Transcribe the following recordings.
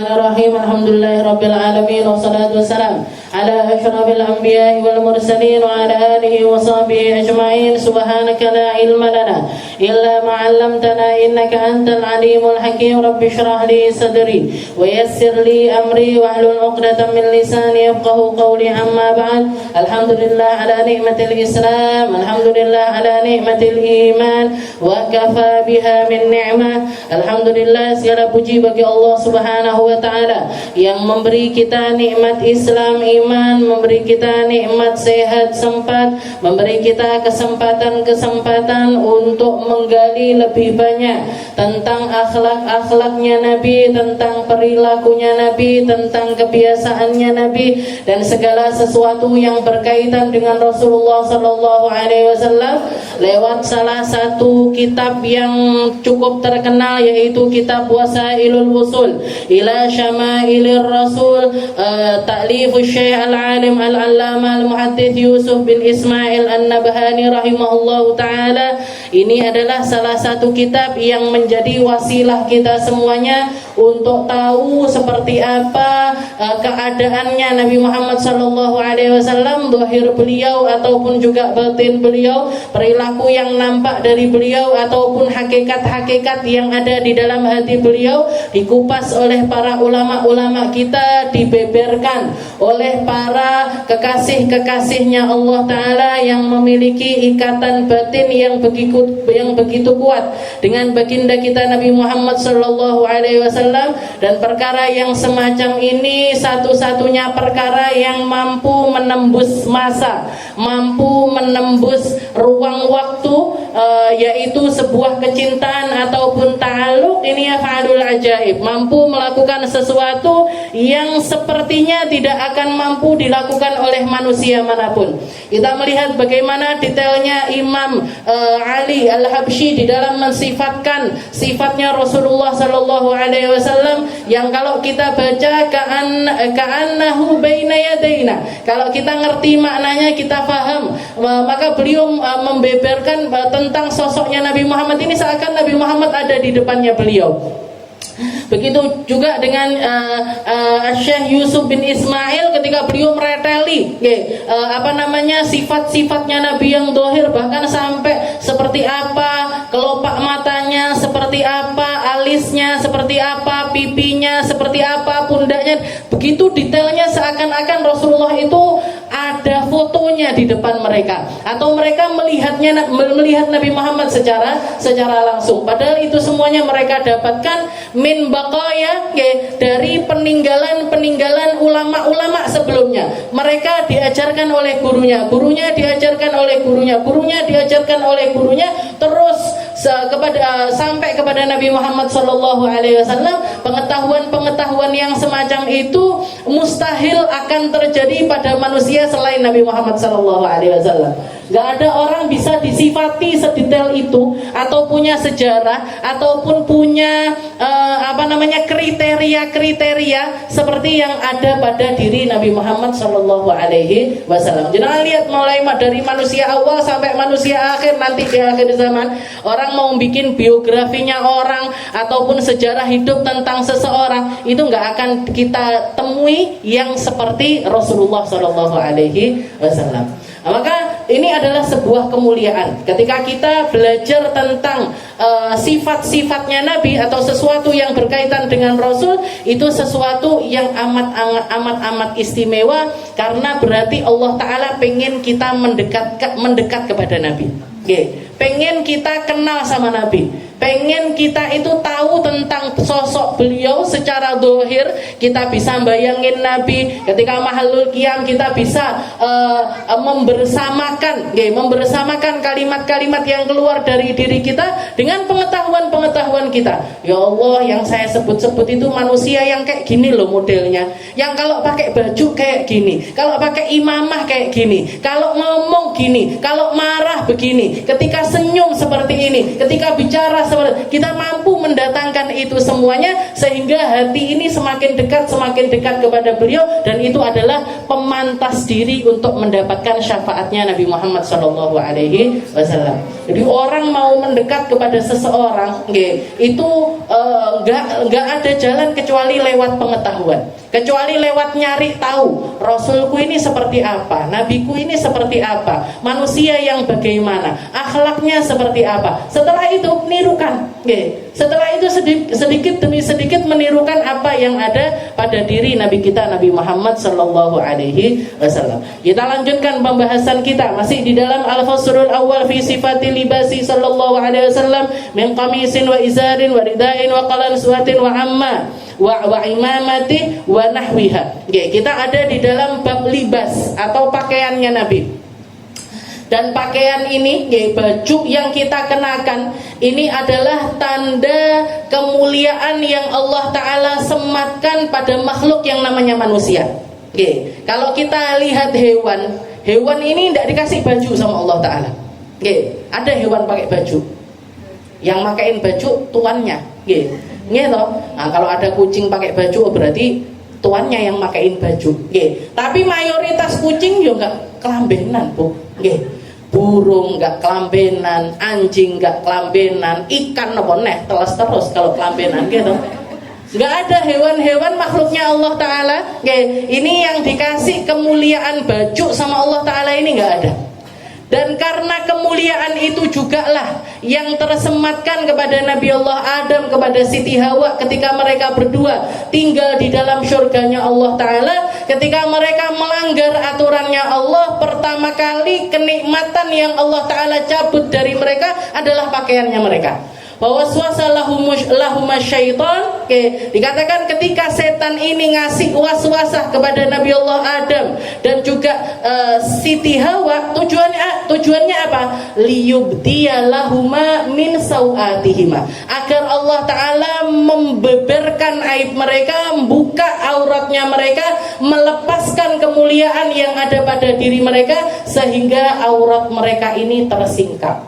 Bismillahirrahmanirrahim. Alhamdulillahirabbil alamin wassalatu wassalamu ala asyrafil anbiya'i wal mursalin wa ala alihi wa sahbihi ajma'in. Subhanaka la ilma lana illa ma 'allamtana innaka antal alimul hakim. Rabbi shrah li sadri wa yassir li amri wahlul 'uqdatam min lisani yafqahu qawli. Amma ba'd. Alhamdulillah ala ni'matil Islam, alhamdulillah ala ni'matil iman wa kafa biha min ni'mah. Alhamdulillah, segala puji bagi Allah Subhanahu wa ta'ala yang memberi kita nikmat Islam, iman, memberi kita nikmat sehat sempat, memberi kita kesempatan untuk menggali lebih banyak tentang akhlak-akhlaknya Nabi, tentang perilakunya Nabi, tentang kebiasaannya Nabi, dan segala sesuatu yang berkaitan dengan Rasulullah sallallahu alaihi wasallam lewat salah satu kitab yang cukup terkenal, yaitu kitab Wasailul Wusul ila Syamailir Rasul, ta'lifu Syekh Al-Alim Al-Allamah Al-Muhaddits Yusuf bin Ismail An-Nabhani rahimahullahu ta'ala. Ini adalah salah satu kitab yang menjadi wasilah kita semuanya untuk tahu seperti apa keadaannya Nabi Muhammad sallallahu alaihi wasallam, zahir beliau ataupun juga batin beliau, perilaku yang nampak dari beliau ataupun hakikat-hakikat yang ada di dalam hati beliau, dikupas oleh para ulama-ulama kita, dibeberkan oleh para kekasih-kekasihnya Allah Ta'ala yang memiliki ikatan batin yang begitu kuat dengan baginda kita Nabi Muhammad sallallahu alaihi wasallam. Dan perkara yang semacam ini satu-satunya perkara yang mampu menembus masa, mampu menembus ruang waktu, yaitu sebuah kecintaan ataupun ta'alluq. Ini af'alul ajaib, mampu melakukan sesuatu yang sepertinya tidak akan mampu dilakukan oleh manusia manapun. Kita melihat bagaimana detailnya Imam Ali Al-Habsyi di dalam mensifatkan sifatnya Rasulullah sallallahu alaihi wasallam, yang kalau kita baca ka'annahu baina yadaina, kalau kita ngerti maknanya, kita paham, maka beliau membeberkan tentang sosoknya Nabi Muhammad ini seakan Nabi Muhammad ada di depannya beliau. Begitu juga dengan Syekh Yusuf bin Ismail ketika beliau mereteli sifat-sifatnya Nabi yang zahir, bahkan sampai seperti apa kelopak matanya, seperti apa alisnya, seperti apa pipinya, seperti apa pundaknya. Begitu detailnya, seakan-akan Rasulullah itu ada fotonya di depan mereka, atau mereka melihat Nabi Muhammad secara langsung. Padahal itu semuanya mereka dapatkan min baqaya, dari peninggalan ulama-ulama sebelumnya. Mereka diajarkan oleh gurunya, gurunya diajarkan oleh gurunya, gurunya diajarkan oleh gurunya, terus sampai kepada Nabi Muhammad sallallahu alaihi wasallam. Pengetahuan yang semacam itu mustahil akan terjadi pada manusia selain Nabi Muhammad sallallahu alaihi wasallam. Gak ada orang bisa disifati sedetail itu, atau punya sejarah, ataupun punya kriteria seperti yang ada pada diri Nabi Muhammad sallallahu alaihi wasallam. Jangan lihat mulai dari manusia awal sampai manusia akhir nanti di akhir zaman, orang mau bikin biografinya orang ataupun sejarah hidup tentang seseorang, itu gak akan kita temui yang seperti Rasulullah sallallahu alaihi wasallam. Maka ini adalah sebuah kemuliaan ketika kita belajar tentang sifat-sifatnya Nabi atau sesuatu yang berkaitan dengan Rasul. Itu sesuatu yang amat istimewa, karena berarti Allah Ta'ala pengen kita mendekat kepada Nabi. Pengen kita kenal sama Nabi, pengen kita itu tahu tentang sosok beliau secara zahir. Kita bisa bayangin Nabi ketika mahalul qiyam, kita bisa membersamakan kalimat-kalimat yang keluar dari diri kita dengan pengetahuan kita. Ya Allah, yang saya sebut-sebut itu manusia yang kayak gini loh modelnya, yang kalau pakai baju kayak gini, kalau pakai imamah kayak gini, kalau ngomong gini, kalau marah begini, ketika senyum seperti ini, ketika bicara kita mampu mendatangkan itu semuanya sehingga hati ini semakin dekat kepada beliau, dan itu adalah pemantas diri untuk mendapatkan syafaatnya Nabi Muhammad SAW. Jadi orang mau mendekat kepada seseorang, itu nggak ada jalan kecuali lewat pengetahuan, kecuali lewat nyari tahu Rasulku ini seperti apa, Nabiku ini seperti apa, manusia yang bagaimana, akhlaknya seperti apa. Setelah itu nirukan, setelah itu sedikit demi sedikit menirukan apa yang ada pada diri Nabi kita Nabi Muhammad SAW. Kita lanjutkan pembahasan kita masih di dalam Al-Fasrul Awal fi sifati libasi sallallahu alaihi wasallam min qamisin wa izarin wa ridain wa qalan suatin wa amma wa imamati wa nahwiha. Kita ada di dalam bab libas atau pakaiannya Nabi. Dan pakaian ini, baju yang kita kenakan, ini adalah tanda kemuliaan yang Allah Ta'ala sematkan pada makhluk yang namanya manusia. Kalau kita lihat hewan ini tidak dikasih baju sama Allah Ta'ala. Ada hewan pakai baju, yang makain baju tuannya. Nah, kalau ada kucing pakai baju berarti tuannya yang makain baju. Tapi mayoritas kucing juga nggak kelambenan, Bu. Burung nggak kelambenan, anjing nggak kelambenan, ikan nopo neh telas terus kalau kelambenan gitu. Nggak ada hewan-hewan makhluknya Allah Ta'ala. Ini yang dikasih kemuliaan baju sama Allah Ta'ala ini nggak ada. Dan karena kemuliaan itu jugalah yang tersematkan kepada Nabi Allah Adam, kepada Siti Hawa ketika mereka berdua tinggal di dalam syurganya Allah Ta'ala. Ketika mereka melanggar aturannya Allah, pertama kali kenikmatan yang Allah Ta'ala cabut dari mereka adalah pakaiannya mereka. Bahwa lahuma syaitan, dikatakan ketika setan ini ngasih waswasah kepada Nabi Allah Adam dan juga Siti Hawa, tujuannya apa? Liyubdiyalahuma min sawatihima, agar Allah Ta'ala membeberkan aib mereka, membuka auratnya mereka, melepaskan kemuliaan yang ada pada diri mereka sehingga aurat mereka ini tersingkap.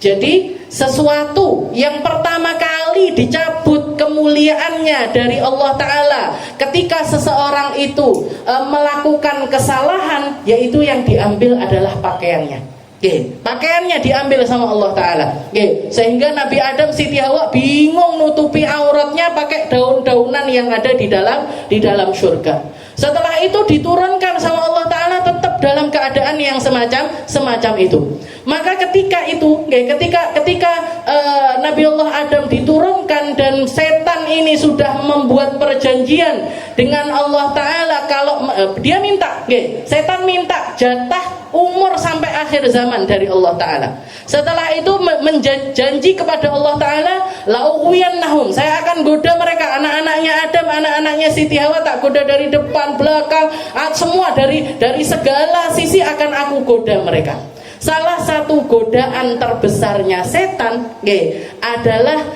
Jadi sesuatu yang pertama kali dicabut kemuliaannya dari Allah Ta'ala ketika seseorang itu melakukan kesalahan, yaitu yang diambil adalah pakaiannya. Pakaiannya diambil sama Allah Ta'ala. Sehingga Nabi Adam, Siti Hawa bingung nutupi auratnya pakai daun-daunan yang ada di dalam surga. Setelah itu diturunkan sama Allah Ta'ala tetap dalam keadaan yang semacam itu. Maka ketika Nabi Allah Adam diturunkan dan setan ini sudah membuat perjanjian dengan Allah Ta'ala, kalau dia minta, setan minta jatah umur sampai akhir zaman dari Allah Ta'ala. Setelah itu menjanji kepada Allah Ta'ala, la'ughwiyannahum, saya akan goda mereka, anak-anaknya Adam, anak-anaknya Siti Hawa, tak goda dari depan, belakang, semua dari segala sisi akan aku goda mereka. Salah satu godaan terbesarnya setan adalah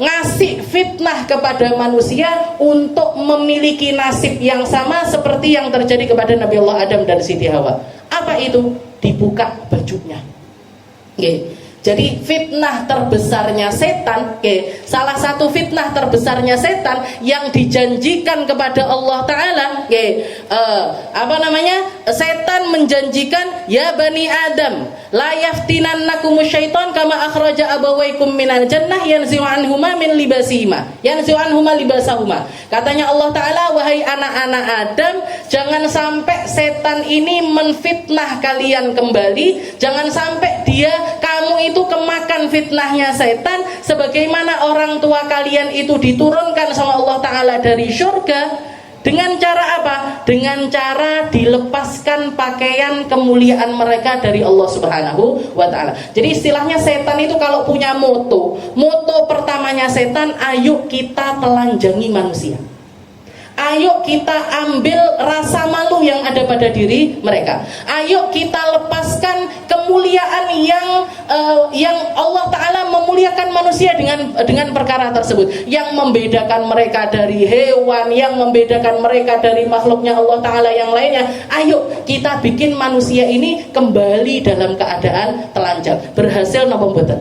ngasih fitnah kepada manusia untuk memiliki nasib yang sama seperti yang terjadi kepada Nabi Allah Adam dan Siti Hawa. Apa itu? Dibuka bajunya. Jadi fitnah terbesarnya setan, salah satu fitnah terbesarnya setan yang dijanjikan kepada Allah Ta'ala, setan menjanjikan, ya Bani Adam, la yaftinannakumus syaitan kama akhraja abawaikum minal jannah yanzi'u anhuma min libasihima, yanzi'u anhuma libasahuma. Katanya Allah Ta'ala, wahai anak-anak Adam, jangan sampai setan ini menfitnah kalian kembali, jangan sampai kamu itu kemakan fitnahnya setan, sebagaimana orang tua kalian itu diturunkan sama Allah Ta'ala dari syurga. Dengan cara apa? Dengan cara dilepaskan pakaian kemuliaan mereka dari Allah Subhanahu wa Ta'ala. Jadi istilahnya setan itu kalau punya moto pertamanya setan, ayo kita telanjangi manusia, ayo kita ambil rasa malu yang ada pada diri mereka, ayo kita lepaskan kemuliaan yang Allah Ta'ala memuliakan manusia dengan perkara tersebut, yang membedakan mereka dari hewan, yang membedakan mereka dari makhluknya Allah Ta'ala yang lainnya. Ayo kita bikin manusia ini kembali dalam keadaan telanjang. Berhasil napa mboten?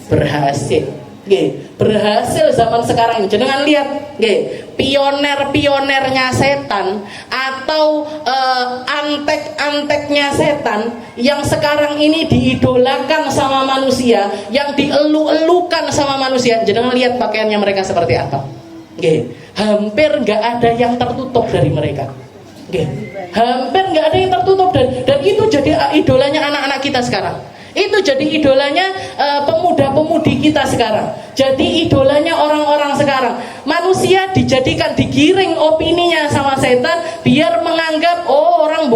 berhasil. Nggih, berhasil zaman sekarang ini. Jenengan lihat, nggih, pioner-pionernya setan atau antek-anteknya setan yang sekarang ini diidolakan sama manusia, yang dielu-elukan sama manusia. Jenengan lihat pakaiannya mereka seperti apa. Nggih, hampir nggak ada yang tertutup dari mereka. Nggih, hampir nggak ada yang tertutup, dan itu jadi idolanya anak-anak kita sekarang. Itu jadi idolanya pemuda-pemudi kita sekarang. Jadi idolanya orang-orang sekarang. Manusia digiring opininya sama setan biar menganggap, oh, orang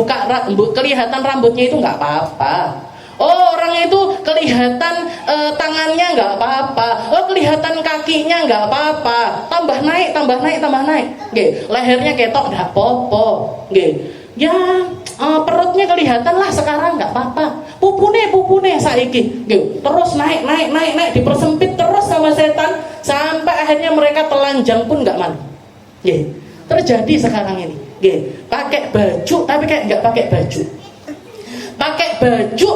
kelihatan rambutnya itu nggak apa-apa. Oh, orang itu kelihatan tangannya nggak apa-apa. Oh, kelihatan kakinya nggak apa-apa. Tambah naik. Nggih, lehernya ketok nggak apa-apa. Nggih. Ya, perutnya kelihatan lah sekarang nggak apa-apa. Pupune saiki. Nggih, terus naik, dipersempit terus sama setan sampai akhirnya mereka telanjang pun nggak malu. Nggih, terjadi sekarang ini. Nggih, pakai baju tapi kayak nggak pakai baju. Pakai baju,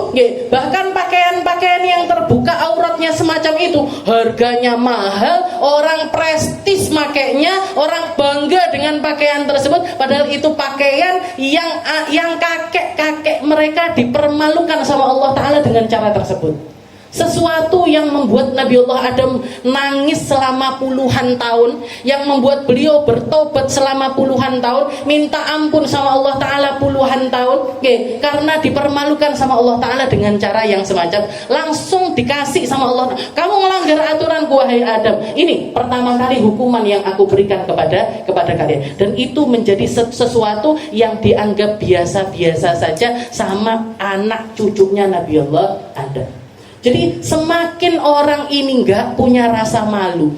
bahkan pakaian-pakaian yang terbuka auratnya semacam itu, harganya mahal, orang prestis makainya, orang bangga dengan pakaian tersebut, padahal itu pakaian yang kakek-kakek mereka dipermalukan sama Allah Ta'ala dengan cara tersebut. Sesuatu yang membuat Nabiullah Adam nangis selama puluhan tahun, yang membuat beliau bertobat selama puluhan tahun, minta ampun sama Allah Ta'ala puluhan tahun, karena dipermalukan sama Allah Ta'ala dengan cara yang semacam. Langsung dikasih sama Allah, kamu melanggar aturanku wahai Adam, ini pertama kali hukuman yang aku berikan kepada kalian. Dan itu menjadi sesuatu yang dianggap biasa-biasa saja sama anak cucunya Nabiullah Adam. Jadi semakin orang ini nggak punya rasa malu,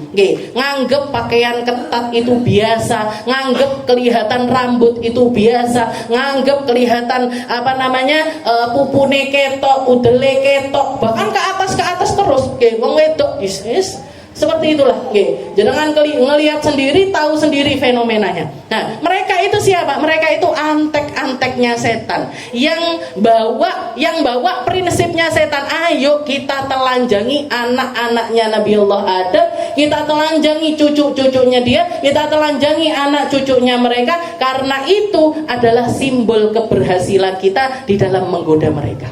nganggep pakaian ketat itu biasa, nganggep kelihatan rambut itu biasa, nganggep kelihatan pupune ketok, udele ketok, bahkan ke atas terus, wong wedok is seperti itulah. Jangan ngelihat sendiri, tahu sendiri fenomenanya. Nah, mereka itu siapa? Mereka itu antek-anteknya setan yang bawa prinsipnya setan. Ayo kita telanjangi anak-anaknya Nabiullah Adam, kita telanjangi cucu-cucunya dia, kita telanjangi anak cucunya mereka, karena itu adalah simbol keberhasilan kita di dalam menggoda mereka.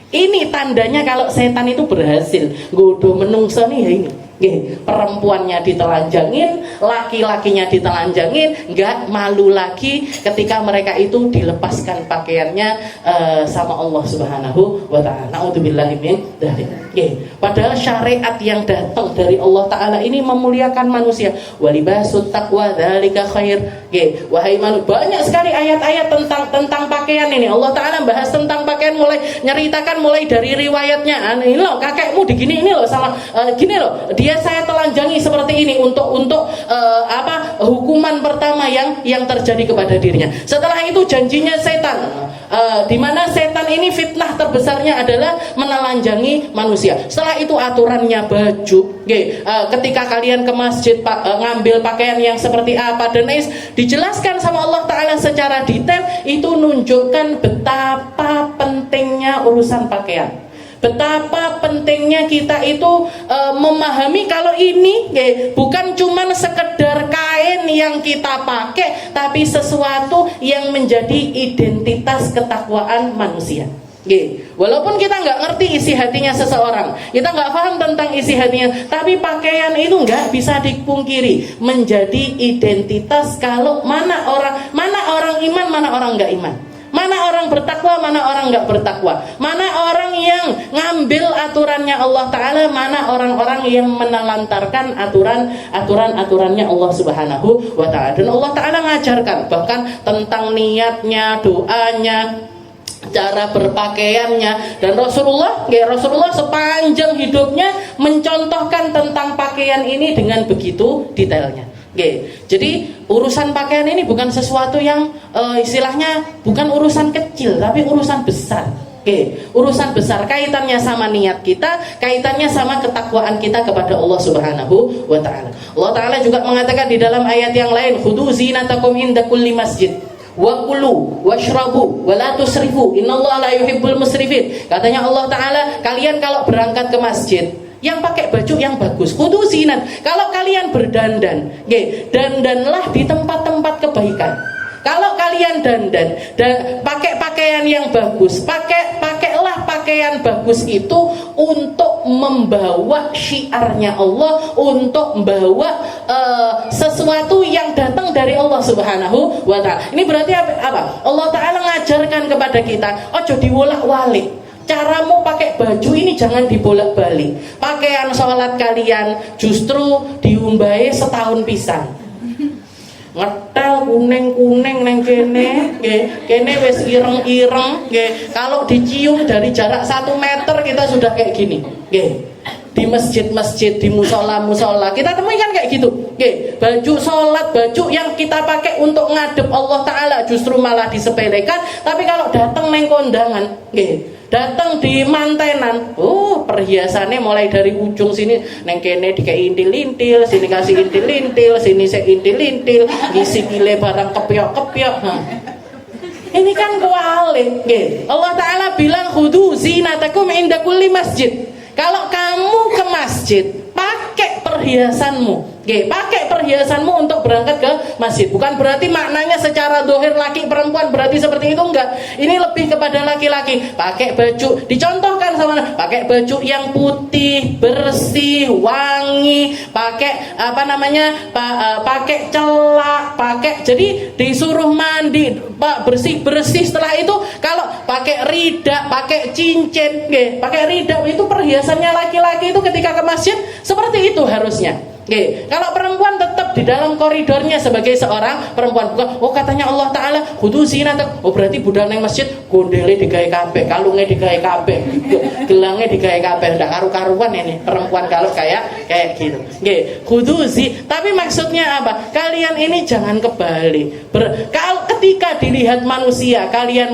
Ini tandanya kalau setan itu berhasil godo menungso nih, ya ini. Perempuannya ditelanjangin, laki-lakinya ditelanjangin, nggak malu lagi ketika mereka itu dilepaskan pakaiannya sama Allah Subhanahu wa Ta'ala. Na'udzubillahi min dzalik. Padahal syariat yang datang dari Allah Ta'ala ini memuliakan manusia. Walibasut taqwa dzalika khair. Wahai manusia, banyak sekali ayat-ayat tentang pakaian ini. Allah Ta'ala bahas tentang pakaian, nyeritakan mulai dari riwayatnya. Ini loh, kakekmu digini, ini loh sama gini loh. Dia saya telanjangi seperti ini untuk hukuman pertama yang terjadi kepada dirinya. Setelah itu janjinya setan, di mana setan ini fitnah terbesarnya adalah menelanjangi manusia. Setelah itu aturannya baju, ketika kalian ke masjid ngambil pakaian yang seperti apa dan dijelaskan sama Allah Ta'ala secara detail. Itu nunjukkan betapa pentingnya urusan pakaian. Betapa pentingnya kita itu memahami kalau ini bukan cuma sekedar kain yang kita pakai, tapi sesuatu yang menjadi identitas ketakwaan manusia. Walaupun kita nggak ngerti isi hatinya seseorang, kita nggak paham tentang isi hatinya, tapi pakaian itu nggak bisa dipungkiri menjadi identitas. Kalau mana orang iman, mana orang nggak iman, mana orang bertakwa, mana orang nggak bertakwa, mana orang yang ngambil aturannya Allah Ta'ala, mana orang-orang yang menelantarkan aturannya Allah Subhanahu wa Ta'ala. Dan Allah Ta'ala ngajarkan bahkan tentang niatnya, doanya, cara berpakaiannya. Dan Rasulullah sepanjang hidupnya mencontohkan tentang pakaian ini dengan begitu detailnya. Jadi urusan pakaian ini bukan sesuatu yang istilahnya bukan urusan kecil, tapi urusan besar. Urusan besar, kaitannya sama niat kita, kaitannya sama ketakwaan kita kepada Allah Subhanahu wa Ta'ala. Allah Ta'ala juga mengatakan di dalam ayat yang lain, khudu zinatakum inda kulli masjid wa kulu washrabu wa la tusrifu innallaha la yuhibbul musrifin. Katanya Allah Ta'ala, kalian kalau berangkat ke masjid, yang pakai baju yang bagus. Khudu zinat. Kalau kalian berdandan, dandanlah di tempat-tempat kebaikan. Kalau kalian dandan dan pakai pakaian yang bagus, pakailah pakaian bagus itu untuk membawa syiarnya Allah, untuk membawa sesuatu yang datang dari Allah Subhanahu wa Ta'ala. Ini berarti apa? Allah Ta'ala ngajarkan kepada kita, ojo diwolak-walik. Caramu pakai baju ini jangan dibolak-balik. Pakaian sholat kalian justru diumbai setahun pisan. Ngetel kuning-kuning neng kene, kene wes ireng-ireng, kalau dicium dari jarak 1 meter kita sudah kayak gini, di masjid-masjid, di musola-musola kita temui kan kayak gitu, baju sholat, baju yang kita pakai untuk ngadep Allah Ta'ala justru malah disepelekan. Tapi kalau datang neng kondangan, datang di mantenan, perhiasannya mulai dari ujung sini neng kene dikei intil-intil, sini kasih intil-intil, sini intil-intil, ngisi gile barang kepiok-kepiok. Ini kan kualik. Allah Ta'ala bilang khudu zinatakum inda kulli masjid. Kalau kamu ke masjid, pakai perhiasanmu. Pakai perhiasanmu untuk berangkat ke masjid. Bukan berarti maknanya secara dohir laki perempuan berarti seperti itu, enggak. Ini lebih kepada laki-laki. Pakai baju, dicontohkan sama, pakai baju yang putih, bersih, wangi, pakai pakai celak, pakai, jadi disuruh mandi, bersih-bersih. Setelah itu kalau pakai ridak, pakai cincin, pakai ridak, itu perhiasannya laki-laki itu ketika ke masjid seperti itu harusnya. Kalau perempuan tetap di dalam koridornya sebagai seorang perempuan. Bukan, katanya Allah Ta'ala khudu zinat. Berarti budal nang masjid gondele digawe kabeh, kalunge digawe kabeh, gelange digawe kabeh. Ndak karu-karuan ini perempuan kalau kayak gitu. Khudu zi. Tapi maksudnya apa? Kalian ini jangan kebalik. Kalau ketika dilihat manusia, kalian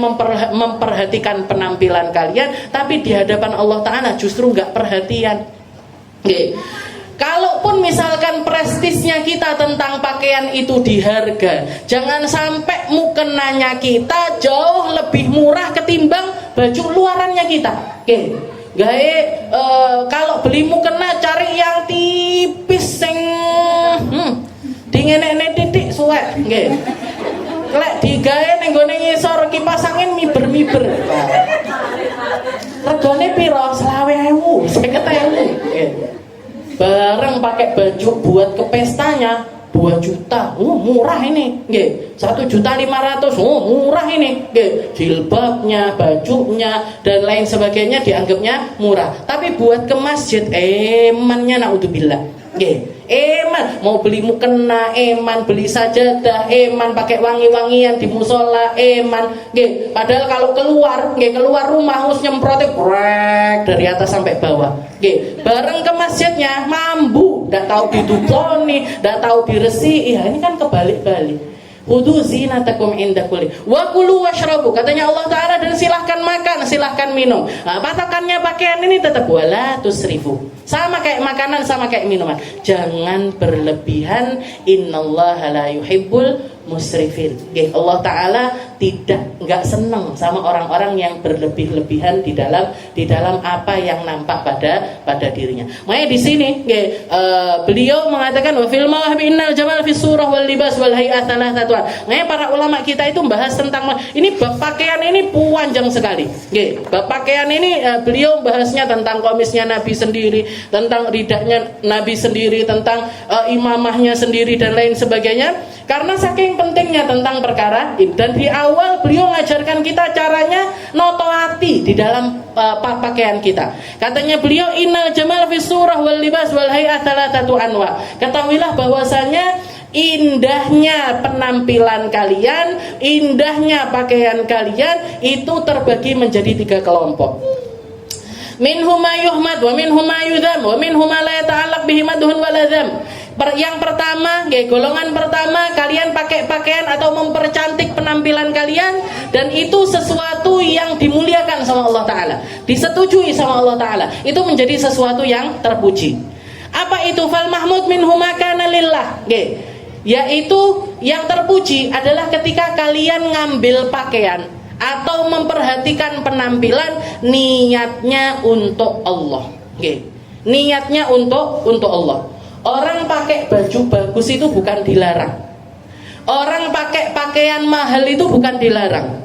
memperhatikan penampilan kalian, tapi di hadapan Allah Ta'ala justru nggak perhatian. Kalaupun misalkan prestisnya kita tentang pakaian itu diharga, jangan sampai mukenanya kita jauh lebih murah ketimbang baju luarannya kita. Kalau beli mukena cari yang tipis sing dingenek titik suwek. Lek digawe ning gone ngisor kipas angin miber-miber. Regane piro? 20.000, 50.000. Bareng pakai baju buat ke pestanya 2 juta, murah ini, 1.500.000, murah ini, jilbabnya, bajunya dan lain sebagainya dianggapnya murah. Tapi buat ke masjid, emannya naudzubillah. Eman mau beli mukena, eman beli sajadah, eman pakai wangi-wangian di musola, eman. Padahal kalau keluar rumah harus nyemprotnya brek dari atas sampai bawah. Bareng ke masjidnya mambu, ndak tahu ditutoni, ndak tahu diresi. Ini kan kebalik-balik. Khudu zinatakum inda kulli wa kulu washrabu, katanya Allah Ta'ala, dan silahkan makan, silahkan minum. Patokannya pakaian ini tetap wala tusrifu, sama kayak makanan, sama kayak minuman, jangan berlebihan. Innallaha la yuhibbul musrifin. Allah Ta'ala nggak senang sama orang-orang yang berlebih-lebihan di dalam apa yang nampak pada dirinya. Makanya di sini beliau mengatakan wa fil mawahbi innal jamal fis surah wal libas wal hay'at thalathatu. Makanya para ulama kita itu bahas tentang ini bab pakaian ini panjang sekali. Bab pakaian ini beliau bahasnya tentang komisnya Nabi sendiri, tentang ridahnya Nabi sendiri, tentang imamahnya sendiri dan lain sebagainya. Karena saking pentingnya tentang perkara ini, dan di awal beliau mengajarkan kita caranya noto hati di dalam pakaian kita. Katanya beliau innal jamal fis surah wal libas wal hay'at thalathatu anwa. Ketahuilah bahwasanya indahnya penampilan kalian, indahnya pakaian kalian itu terbagi menjadi 3 kelompok. Minhum ma yuhmad wa minhum ma yudham wa minhum ma la yata'allaq bihi madhun wa ladham. Yang pertama, golongan pertama, kalian pakai pakaian atau mempercantik penampilan kalian, dan itu sesuatu yang dimuliakan sama Allah Ta'ala, disetujui sama Allah Ta'ala, itu menjadi sesuatu yang terpuji. Apa itu? Fal mahmud minhum ma kana lillah. Yaitu yang terpuji adalah ketika kalian ngambil pakaian atau memperhatikan penampilan niatnya untuk Allah. Niatnya untuk Allah. Orang pakai baju bagus itu bukan dilarang. Orang pakai pakaian mahal itu bukan dilarang.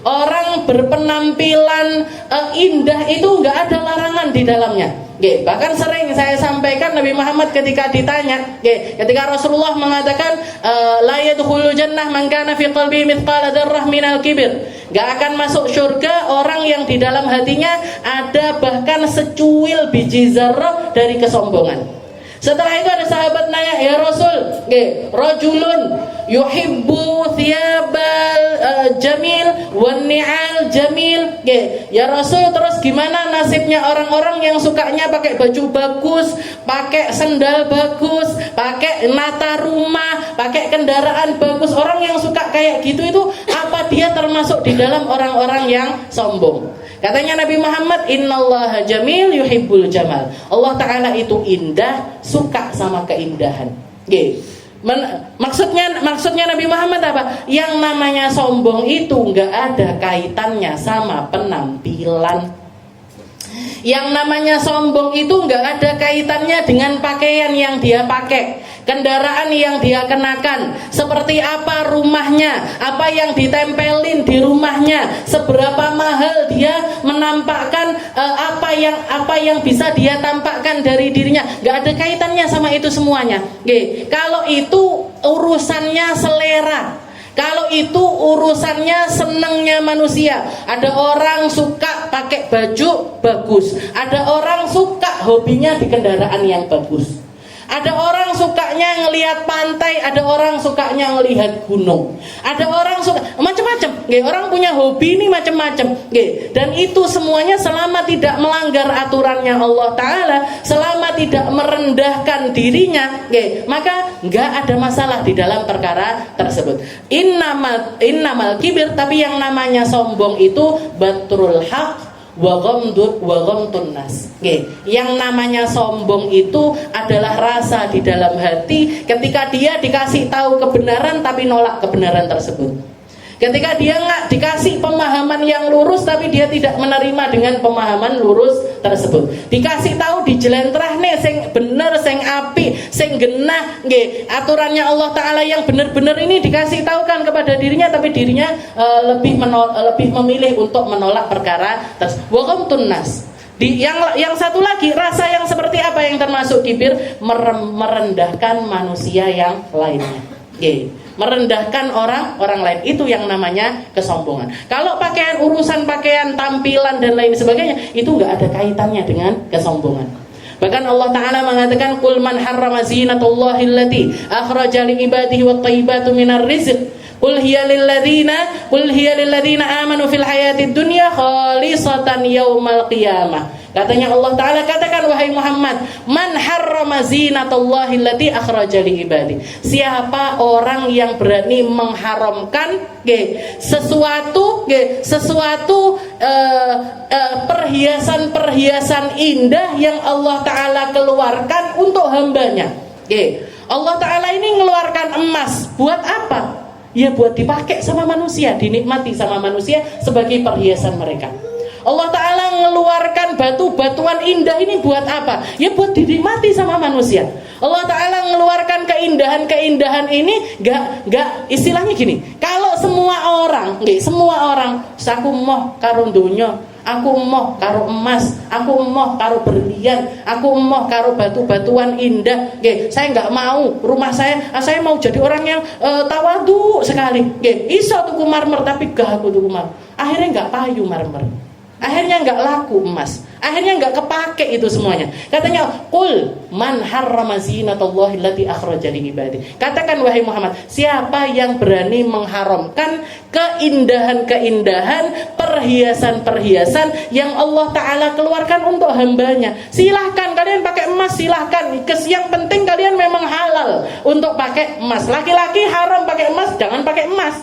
Orang berpenampilan indah itu nggak ada larangan di dalamnya. Bahkan sering saya sampaikan Nabi Muhammad ketika ditanya, ketika Rasulullah mengatakan la yadkhulul jannah man kana fi qalbi mithqala dzarrah minal kibir. Gak akan masuk surga orang yang di dalam hatinya ada bahkan secuil biji zarrah dari kesombongan. Setelah itu ada sahabat nanya, ya Rasul, rajulun yuhibbu thiyabal jamil wan ni'al jamil. Ya Rasul, terus gimana nasibnya orang-orang yang sukanya pakai baju bagus, pakai sendal bagus, pakai nata rumah, pakai kendaraan bagus. Orang yang suka kayak gitu itu apa dia termasuk di dalam orang-orang yang sombong? Katanya Nabi Muhammad, innallaha jamil yuhibbul jamal. Allah Ta'ala itu indah, suka sama keindahan. Maksudnya Nabi Muhammad apa? Yang namanya sombong itu nggak ada kaitannya sama penampilan. Yang namanya sombong itu nggak ada kaitannya dengan pakaian yang dia pakai, kendaraan yang dia kenakan, seperti apa rumahnya, apa yang ditempelin di rumahnya, seberapa mahal dia menampakkan apa yang bisa dia tampakkan dari dirinya. Nggak ada kaitannya sama itu semuanya. Kalau itu urusannya selera. Kalau itu urusannya senengnya manusia. Ada orang suka pakai baju bagus, ada orang suka hobinya di kendaraan yang bagus. Ada orang sukanya ngelihat pantai, ada orang sukanya ngelihat gunung. Ada orang suka macam-macam. Orang punya hobi ini macam-macam. Dan itu semuanya selama tidak melanggar aturannya Allah Ta'ala, selama tidak merendahkan dirinya, maka nggak ada masalah di dalam perkara tersebut. Innamal kibir, tapi yang namanya sombong itu batrul haq wa ghamtun nas. Yang namanya sombong itu adalah rasa di dalam hati ketika dia dikasih tahu kebenaran tapi nolak kebenaran tersebut. Ketika dia nggak dikasih pemahaman yang lurus tapi dia tidak menerima dengan pemahaman lurus tersebut. Dikasih tahu dijelentrah nih sing bener, sing api, sing genah, aturannya Allah Ta'ala yang benar-benar ini dikasih tahukan kepada dirinya, tapi dirinya lebih memilih untuk menolak perkara tersebut. Wa ghamtun nas. Yang satu lagi, rasa yang seperti apa yang termasuk kibir? Merendahkan manusia yang lainnya. Merendahkan orang lain, itu yang namanya kesombongan. Kalau urusan pakaian, tampilan dan lain sebagainya, itu nggak ada kaitannya dengan kesombongan. Bahkan Allah Ta'ala mengatakan, qul man harrama zinatallahi allati akhraja li ibadihi wat thayyibatu minar rizq qul hiya lil ladzina amanu fil hayatid dunya khalisatan yaumal qiyamah. Katanya Allah Ta'ala, katakan wahai Muhammad, man harrama zinatallahi allati akhraja li ibadi. Siapa orang yang berani mengharamkan sesuatu perhiasan indah yang Allah Ta'ala keluarkan untuk hambanya. Allah Ta'ala ini mengeluarkan emas buat apa? Ya buat dipakai sama manusia, dinikmati sama manusia sebagai perhiasan mereka. Allah Ta'ala mengeluarkan batu-batuan indah ini buat apa? Ya buat dinikmati sama manusia. Allah Ta'ala mengeluarkan keindahan-keindahan ini gak istilahnya gini. Kalau semua orang, aku moh karo donya, aku moh karo emas, aku moh karo berlian, aku moh karo batu-batuan indah. Saya nggak mau rumah saya mau jadi orang yang tawadu sekali. Iso tuku marmer tapi gak aku tuku marmer. Akhirnya nggak payu marmer. Akhirnya nggak laku emas, akhirnya nggak kepake itu semuanya. Katanya, qul man harrama zinatallahi allati akhraja li ibadi. Katakan wahai Muhammad, siapa yang berani mengharamkan keindahan-keindahan, perhiasan-perhiasan yang Allah Ta'ala keluarkan untuk hambanya. Silahkan kalian pakai emas, silahkan. Yang penting kalian memang halal untuk pakai emas. Laki-laki haram pakai emas, jangan pakai emas.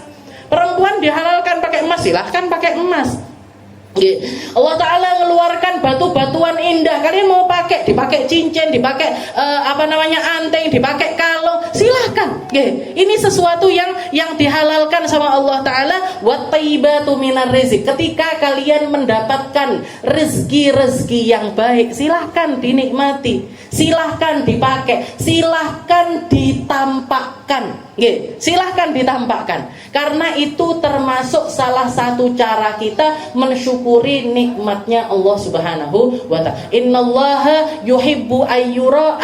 Perempuan dihalalkan pakai emas, silahkan pakai emas. Allah Ta'ala mengeluarkan batu-batuan indah. Kalian mau dipakai cincin, dipakai anting, dipakai kalung, silahkan. Ini sesuatu yang dihalalkan sama Allah Ta'ala. Wat tayyibatu minar rizq. Ketika kalian mendapatkan rezeki yang baik, silahkan dinikmati, silahkan dipakai, silahkan ditampakkan. Silahkan ditampakkan. Karena itu termasuk salah satu cara kita mensyukuri nikmatnya Allah Subhanahu wa ta'ala. Innallaha yuhibbu ayyura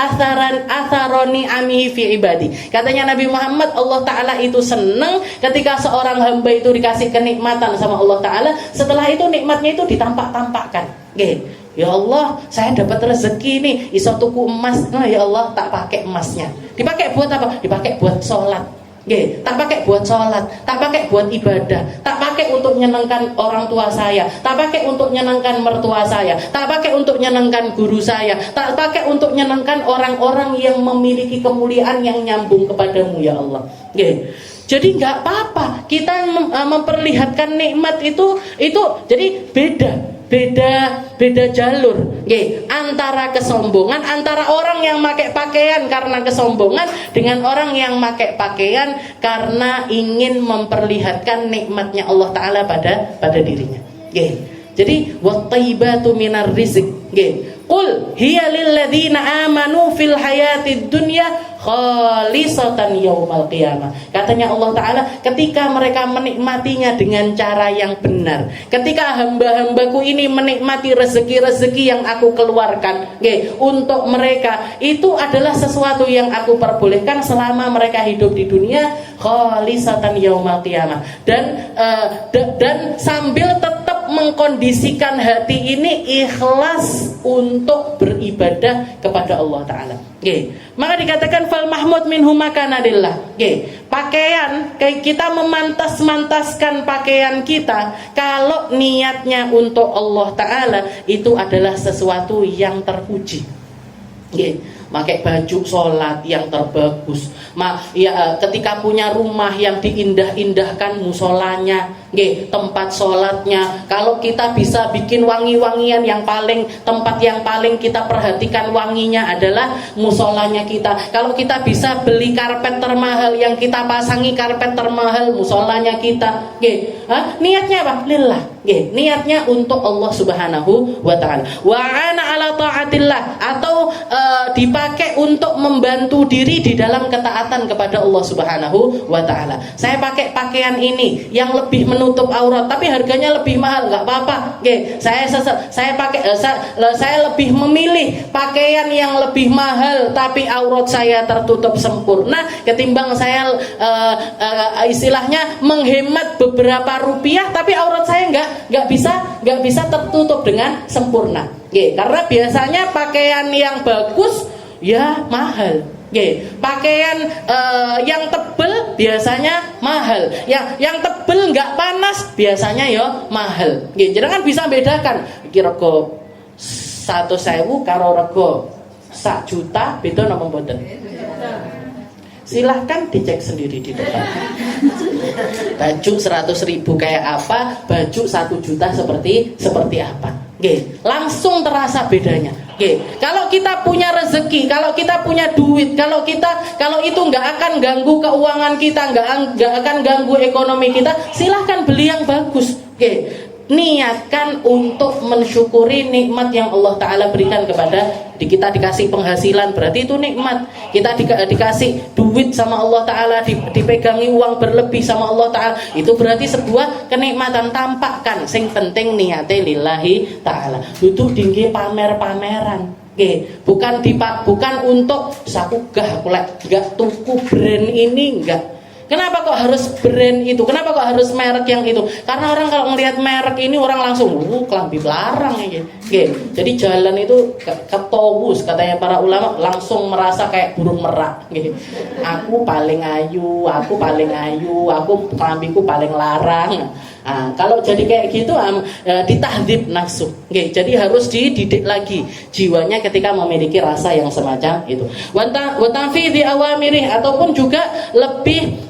atharani amihi fi ibadi. Katanya Nabi Muhammad, Allah Ta'ala itu senang ketika seorang hamba itu dikasih kenikmatan sama Allah Ta'ala. Setelah itu nikmatnya itu ditampak-tampakkan. Ya Allah, saya dapat rezeki nih, iso tuku emas. Nah ya Allah, tak pakai emasnya. Dipakai buat apa? Dipakai buat sholat. Tak pakai buat sholat, tak pakai buat ibadah, tak pakai untuk menyenangkan orang tua saya, tak pakai untuk menyenangkan mertua saya, tak pakai untuk menyenangkan guru saya, tak pakai untuk menyenangkan orang-orang yang memiliki kemuliaan yang nyambung kepadamu ya Allah. Jadi nggak apa-apa kita memperlihatkan nikmat itu jadi beda jalur antara kesombongan, antara orang yang pakai pakaian karena kesombongan dengan orang yang pakai pakaian karena ingin memperlihatkan nikmatnya Allah Ta'ala pada dirinya. Jadi wattaibatu minar rizq. Qul hiya lil ladzina amanu fil hayatid dunya khalisatan yaumal qiyamah. Katanya Allah Ta'ala, ketika mereka menikmatinya dengan cara yang benar, ketika hamba-hambaku ini menikmati rezeki-rezeki yang aku keluarkan untuk mereka, itu adalah sesuatu yang aku perbolehkan selama mereka hidup di dunia, khalisatan yaumal qiyamah. Dan sambil tetap mengkondisikan hati ini ikhlas untuk beribadah kepada Allah Ta'ala. Maka dikatakan fal mahmud minhu makanadillah. Pakaian, kita memantas-mantaskan pakaian kita kalau niatnya untuk Allah Ta'ala, itu adalah sesuatu yang terpuji. Pakai baju sholat yang terbagus, ketika punya rumah yang diindah-indahkan musolanya, tempat sholatnya. Kalau kita bisa bikin wangi-wangian tempat yang paling kita perhatikan wanginya adalah musolanya kita. Kalau kita bisa beli karpet termahal, yang kita pasangi karpet termahal musolanya kita. Niatnya apa? Lillah. Niatnya untuk Allah Subhanahu wa ta'ala. Wa ana ala ta'atillah, atau dipakai untuk membantu diri di dalam ketaatan kepada Allah Subhanahu wa ta'ala. Saya pakai pakaian ini yang lebih menutup aurat tapi harganya lebih mahal, enggak apa-apa. Saya lebih memilih pakaian yang lebih mahal tapi aurat saya tertutup sempurna ketimbang saya istilahnya menghemat beberapa rupiah tapi aurat saya enggak bisa tertutup dengan sempurna. Karena biasanya pakaian yang bagus ya mahal. Pakaian yang tebel biasanya mahal. Yang tebel nggak panas biasanya ya mahal. Jadi kan bisa bedakan. Iki rego 100.000 karo rego 1 juta beda napa mboten? Silahkan dicek sendiri di depan. Baju 100.000 kayak apa, baju 1 juta seperti apa. Langsung terasa bedanya. Kalau kita punya rezeki, kalau kita punya duit, kalau itu nggak akan ganggu keuangan kita, nggak akan ganggu ekonomi kita, silahkan beli yang bagus. Niatkan untuk mensyukuri nikmat yang Allah Ta'ala berikan kepada kita. Dikasih penghasilan berarti itu nikmat. Kita dikasih duit sama Allah Ta'ala, dipegangi uang berlebih sama Allah Ta'ala, itu berarti sebuah kenikmatan. Tampakkan, sing penting niate lillahi ta'ala. Itu tinggi pamer-pameran. Bukan untuk aku gak tuku brand ini, enggak. Kenapa kok harus brand itu? Kenapa kok harus merek yang itu? Karena orang kalau melihat merek ini orang langsung kelambi larang ya. Jadi jalan itu ketowus katanya para ulama, langsung merasa kayak burung merak. Aku paling ayu, aku kelambiku paling larang. Kalau jadi kayak gitu ditahdzib nafsu. Jadi harus dididik lagi jiwanya ketika memiliki rasa yang semacam itu. Wa tanfidhi awamirih, ataupun juga lebih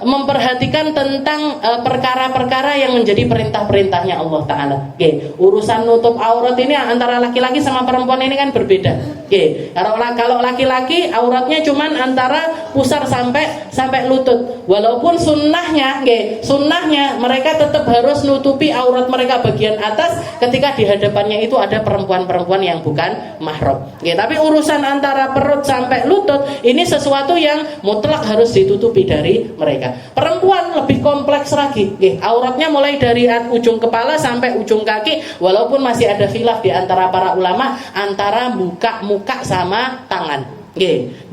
memperhatikan tentang perkara-perkara yang menjadi perintah-perintahnya Allah Ta'ala. Urusan nutup aurat ini antara laki-laki sama perempuan ini kan berbeda. Kalau laki-laki auratnya cuman antara pusar sampai lutut. Walaupun sunnahnya mereka tetap harus nutupi aurat mereka bagian atas ketika di hadapannya itu ada perempuan-perempuan yang bukan mahram. Tapi urusan antara perut sampai lutut ini sesuatu yang mutlak harus ditutupi dari mereka. Perempuan lebih kompleks lagi. Auratnya mulai dari ujung kepala sampai ujung kaki, walaupun masih ada khilaf di antara para ulama antara buka muka sama tangan.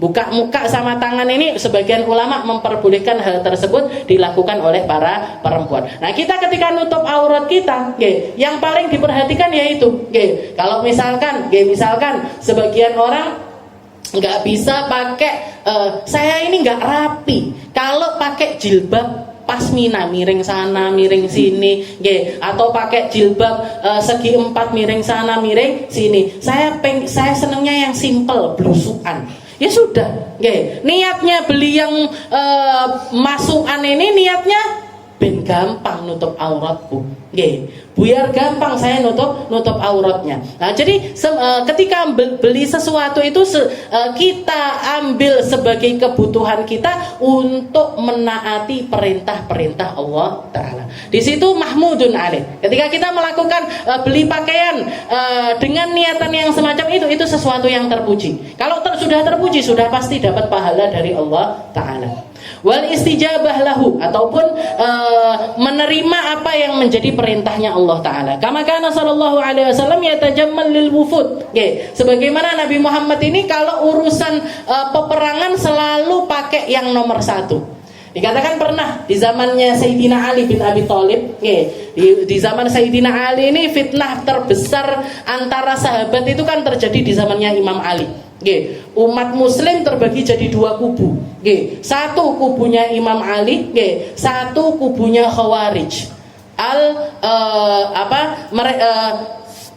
Buka muka sama tangan ini sebagian ulama memperbolehkan hal tersebut dilakukan oleh para perempuan. Nah, kita ketika nutup aurat kita, yang paling diperhatikan yaitu, kalau misalkan sebagian orang nggak bisa pakai, saya ini nggak rapi. Kalau pakai jilbab pasmina miring sana miring sini, atau pakai jilbab segi 4 miring sana miring sini. Saya senangnya yang simple, blusukan. Ya sudah, niatnya beli yang masukan ini niatnya ben gampang nutup auratku, biar gampang saya nutup auratnya. Nah, jadi ketika beli sesuatu itu kita ambil sebagai kebutuhan kita untuk menaati perintah-perintah Allah Ta'ala. Di situ mahmudun alaih. Ketika kita melakukan beli pakaian dengan niatan yang semacam itu sesuatu yang terpuji. Kalau sudah terpuji, sudah pasti dapat pahala dari Allah Ta'ala. Wal istijabah lahu, ataupun menerima apa yang menjadi perintahnya Allah Ta'ala. Kama kana sallallahu alaihi wasallam yatajammal lil wufud. Sebagaimana Nabi Muhammad ini kalau urusan peperangan selalu pakai yang nomor 1. Dikatakan pernah di zamannya Sayyidina Ali bin Abi Thalib, di zaman Sayyidina Ali ini fitnah terbesar antara sahabat itu kan terjadi di zamannya Imam Ali. Umat muslim terbagi jadi 2 kubu. Satu kubunya Imam Ali, satu kubunya Khawarij.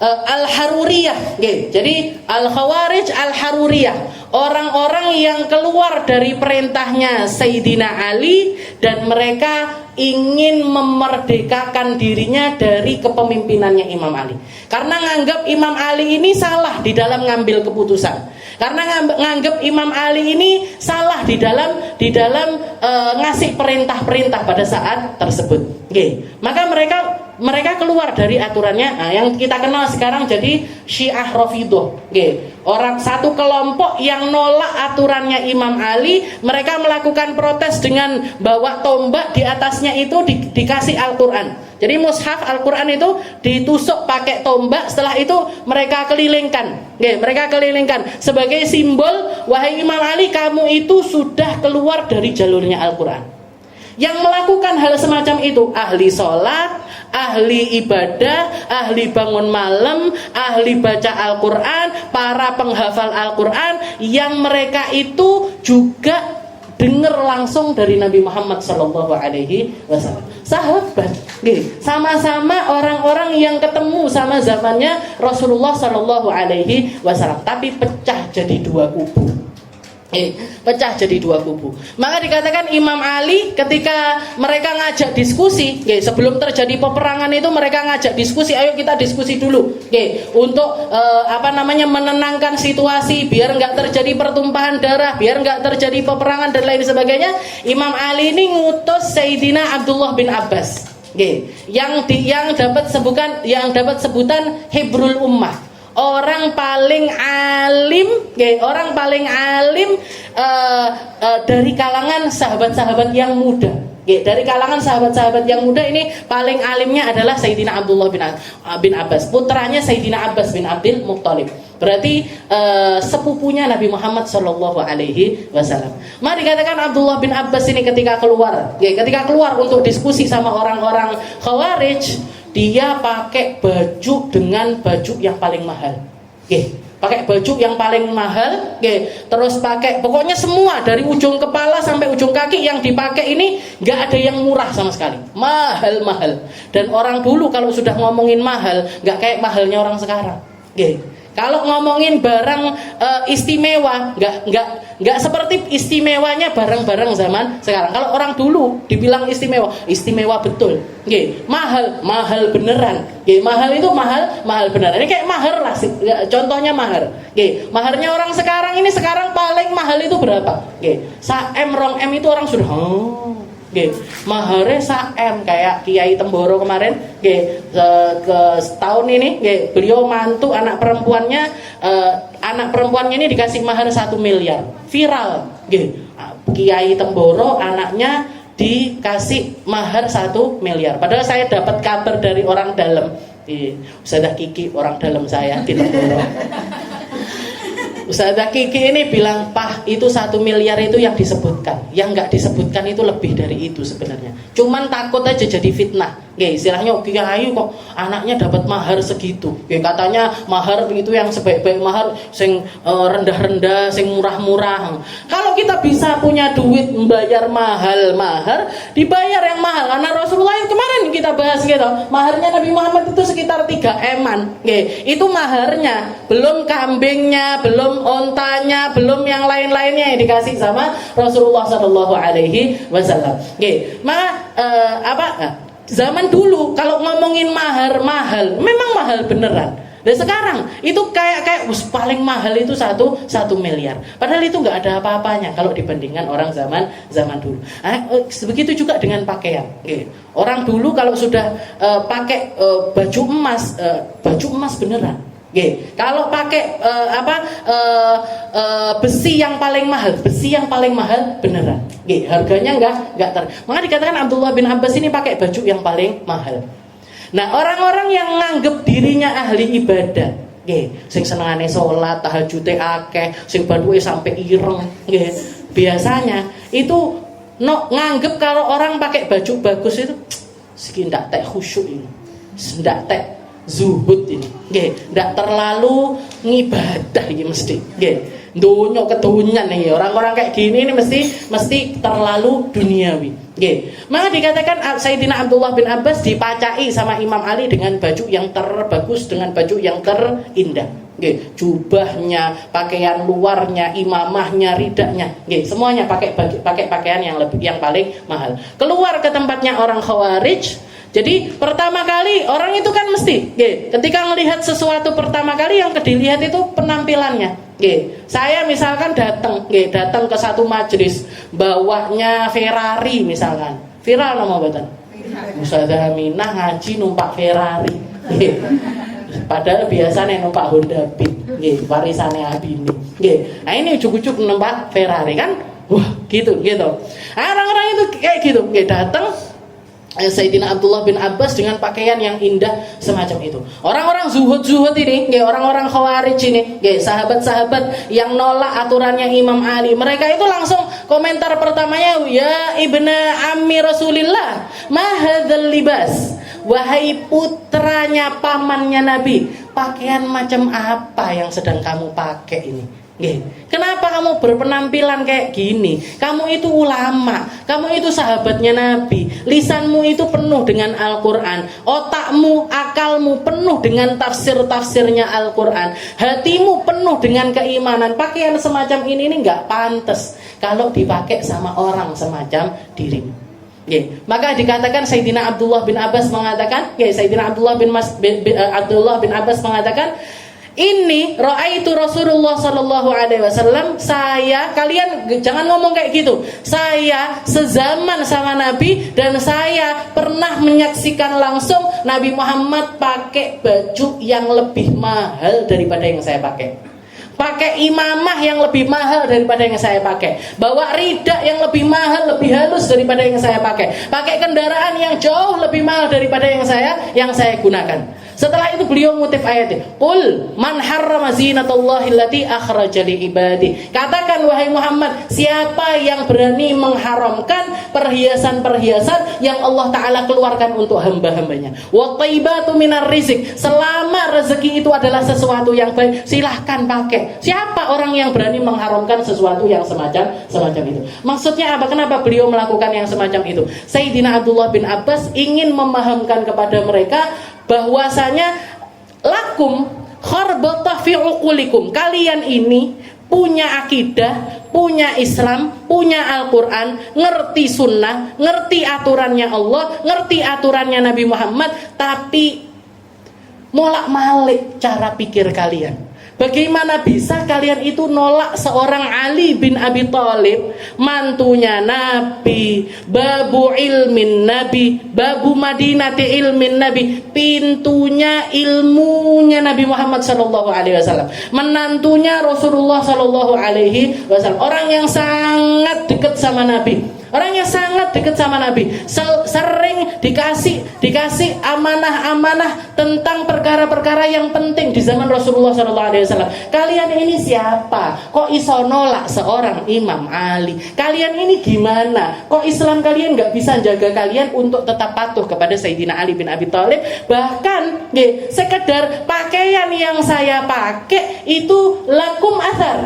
Al-Haruriyah. Jadi Al-Khawarij Al-Haruriyah, orang-orang yang keluar dari perintahnya Sayyidina Ali dan mereka ingin memerdekakan dirinya dari kepemimpinannya Imam Ali. Karena nganggap Imam Ali ini salah di dalam ngambil keputusan. Karena nganggap Imam Ali ini salah di dalam ngasih perintah-perintah pada saat tersebut. Maka mereka keluar dari aturannya. Nah, yang kita kenal sekarang jadi Syiah Rafidhah. Orang satu kelompok yang nolak aturannya Imam Ali, mereka melakukan protes dengan bawa tombak, di atasnya itu dikasih Al-Qur'an. Jadi mushaf Al-Qur'an itu ditusuk pakai tombak, setelah itu mereka kelilingkan. Mereka kelilingkan sebagai simbol, wahai Imam Ali, kamu itu sudah keluar dari jalurnya Al-Qur'an. Yang melakukan hal semacam itu ahli sholat, ahli ibadah, ahli bangun malam, ahli baca Al-Quran, para penghafal Al-Quran, yang mereka itu juga dengar langsung dari Nabi Muhammad SAW. Sahabat, sama-sama orang-orang yang ketemu sama zamannya Rasulullah SAW, tapi pecah jadi 2 kubu. Pecah jadi 2 kubu. Maka dikatakan Imam Ali ketika mereka ngajak diskusi, sebelum terjadi peperangan itu mereka ngajak diskusi, ayo kita diskusi dulu, untuk menenangkan situasi biar nggak terjadi pertumpahan darah, biar nggak terjadi peperangan dan lain sebagainya. Imam Ali ini ngutus Sayyidina Abdullah bin Abbas, yang dapat sebutan Hibrul Ummah. Orang paling alim, dari kalangan sahabat-sahabat yang muda. Dari kalangan sahabat-sahabat yang muda ini paling alimnya adalah Sayyidina Abdullah bin Abbas, putranya Sayyidina Abbas bin Abdul Muttalib. Berarti sepupunya Nabi Muhammad SAW. Maka dikatakan Abdullah bin Abbas ini ketika keluar untuk diskusi sama orang-orang Khawarij, dia pakai baju dengan baju yang paling mahal. Pakai baju yang paling mahal, terus pakai pokoknya semua dari ujung kepala sampai ujung kaki yang dipakai ini nggak ada yang murah sama sekali, mahal-mahal. Dan orang dulu kalau sudah ngomongin mahal, nggak kayak mahalnya orang sekarang. Kalau ngomongin barang istimewa, nggak seperti istimewanya barang-barang zaman sekarang. Kalau orang dulu dibilang istimewa, istimewa betul. Nggih, mahal beneran. Nggih, mahal itu mahal beneran. Ini kayak mahar lah, contohnya mahar. Nggih, maharnya orang sekarang paling mahal itu berapa? Nggih, 1M 2M itu orang sudah nggih, mahare 1M kayak Kiai Temboro kemarin nggih, ke setahun ini nggih, beliau mantu anak perempuannya ini dikasih mahar 1 miliar. Viral nggih. Kiai Temboro anaknya dikasih mahar 1 miliar. Padahal saya dapat kabar dari orang dalam. Ustazah Kiki orang dalam saya di Temboro. Ustazah Kiki ini bilang, "Pah, itu 1 miliar itu yang disebutkan. Yang nggak disebutkan itu lebih dari itu sebenarnya. Cuman takut aja jadi fitnah." Nggih, istilahnya Kiai kok anaknya dapat mahar segitu. Nggih, katanya mahar itu yang sebaik-baik mahar sing rendah-rendah, sing murah-murah. Kalau kita bisa punya duit membayar mahar, dibayar yang mahal. Karena Rasulullah kemarin kita bahas gitu, maharnya Nabi Muhammad itu sekitar 3 M-an. Nggih, itu maharnya, belum kambingnya, belum ontanya, belum yang lain-lainnya yang dikasih sama Rasulullah Shallallahu Alaihi Wasallam. Nggih, maka zaman dulu kalau ngomongin mahar mahal, memang mahal beneran. Dan sekarang itu kayak paling mahal itu 1 miliar. Padahal itu nggak ada apa-apanya kalau dibandingkan orang zaman dulu. Begitu juga dengan pakaian. Orang dulu kalau sudah pakai baju emas beneran. Kalau pakai besi yang paling mahal beneran. Harganya enggak Maka dikatakan Abdullah bin Abbas ini pakai baju yang paling mahal. Nah, orang-orang yang nganggep dirinya ahli ibadah, sing senengane sholat, tahajude akeh, sing baduke sampai ireng, biasanya itu nganggep kalau orang pakai baju bagus itu siki ndak tek khusyuk ini, ndak tek zuhud ini, ndak terlalu ngibadah ini mesti, dunia kedunyan nih, orang-orang kayak gini ini mesti terlalu duniawi. Maka dikatakan Sayyidina Abdullah bin Abbas dipacai sama Imam Ali dengan baju yang terbagus, dengan baju yang terindah. Jubahnya, pakaian luarnya, imamahnya, ridaknya, semuanya pakai pakaian yang paling mahal. Keluar ke tempatnya orang Khawarij. Jadi pertama kali orang itu kan mesti, ketika melihat sesuatu pertama kali yang dilihat itu penampilannya. Saya misalkan datang ke satu majelis, bawahnya Ferrari misalkan, viral nama betul. Ustazah Aminah ngaji numpak Ferrari. Padahal biasanya numpak Honda Beat, warisannya Abini. Nah ini ujuk-ujuk numpak Ferrari kan, wah gitu. Orang-orang itu kayak gitu, datang Sayyidina Abdullah bin Abbas dengan pakaian yang indah semacam itu. Orang-orang zuhud ini, orang-orang Khawarij ini, sahabat-sahabat yang nolak aturannya Imam Ali, mereka itu langsung komentar pertamanya, "Ya ibna ammi Rasulillah, ma hadzal libas." Wahai putranya pamannya Nabi, pakaian macam apa yang sedang kamu pakai ini? Kenapa kamu berpenampilan kayak gini? Kamu itu ulama, kamu itu sahabatnya Nabi, lisanmu itu penuh dengan Al-Quran, otakmu, akalmu penuh dengan tafsir-tafsirnya Al-Quran, hatimu penuh dengan keimanan. Pakaian semacam ini nggak pantas kalau dipakai sama orang semacam dirimu. Maka dikatakan Sayyidina Abdullah bin Abbas mengatakan, Sayyidina Abdullah bin Abbas mengatakan, "Ini ra'aitu Rasulullah sallallahu alaihi wasallam, kalian jangan ngomong kayak gitu. Saya sezaman sama Nabi dan saya pernah menyaksikan langsung Nabi Muhammad pakai baju yang lebih mahal daripada yang saya pakai. Pakai imamah yang lebih mahal daripada yang saya pakai. Bawa ridak yang lebih mahal, lebih halus daripada yang saya pakai. Pakai kendaraan yang jauh lebih mahal daripada yang saya gunakan." Setelah itu beliau mengutip ayat ini, "Qul man harrama zinatallahi allati akhraja li ibadi." Katakan wahai Muhammad, siapa yang berani mengharamkan perhiasan-perhiasan yang Allah Ta'ala keluarkan untuk hamba-hambanya. Wa thayyibatu minar rizq. Selama rezeki itu adalah sesuatu yang baik, silahkan pakai. Siapa orang yang berani mengharamkan sesuatu yang semacam itu? Maksudnya apa? Kenapa beliau melakukan yang semacam itu? Sayyidina Abdullah bin Abbas ingin memahamkan kepada mereka bahwasanya lakum kharbata fi uqulikum. Kalian ini punya akidah, punya Islam, punya Al-Quran, ngerti sunnah, ngerti aturannya Allah, ngerti aturannya Nabi Muhammad, tapi molak-malik cara pikir kalian. Bagaimana bisa kalian itu nolak seorang Ali bin Abi Thalib, mantunya Nabi, babu ilmin Nabi, babu madinati ilmin Nabi, pintunya ilmunya Nabi Muhammad SAW, menantunya Rasulullah SAW, orang yang sangat dekat sama Nabi. Orang yang sangat dekat sama Nabi, sering dikasih amanah-amanah tentang perkara-perkara yang penting di zaman Rasulullah SAW. Kalian ini siapa? Kok iso nolak seorang Imam Ali? Kalian ini gimana? Kok Islam kalian nggak bisa jaga kalian untuk tetap patuh kepada Sayyidina Ali bin Abi Thalib? Bahkan, sekedar pakaian yang saya pakai itu lakum athar,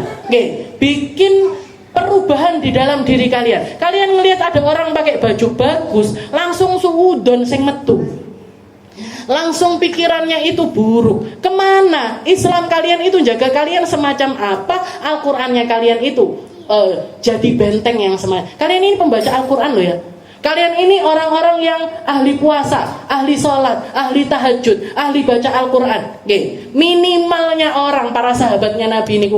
bikin perubahan di dalam diri kalian. Kalian ngelihat ada orang pakai baju bagus, langsung suudon sing metu, langsung pikirannya itu buruk. Kemana Islam kalian itu jaga kalian semacam apa? Al-Qur'annya kalian itu jadi benteng yang semacam. Kalian ini pembaca Al-Qur'an loh ya. Kalian ini orang-orang yang ahli puasa, ahli sholat, ahli tahajud, ahli baca Al-Quran. Minimalnya orang, para sahabatnya Nabi ini,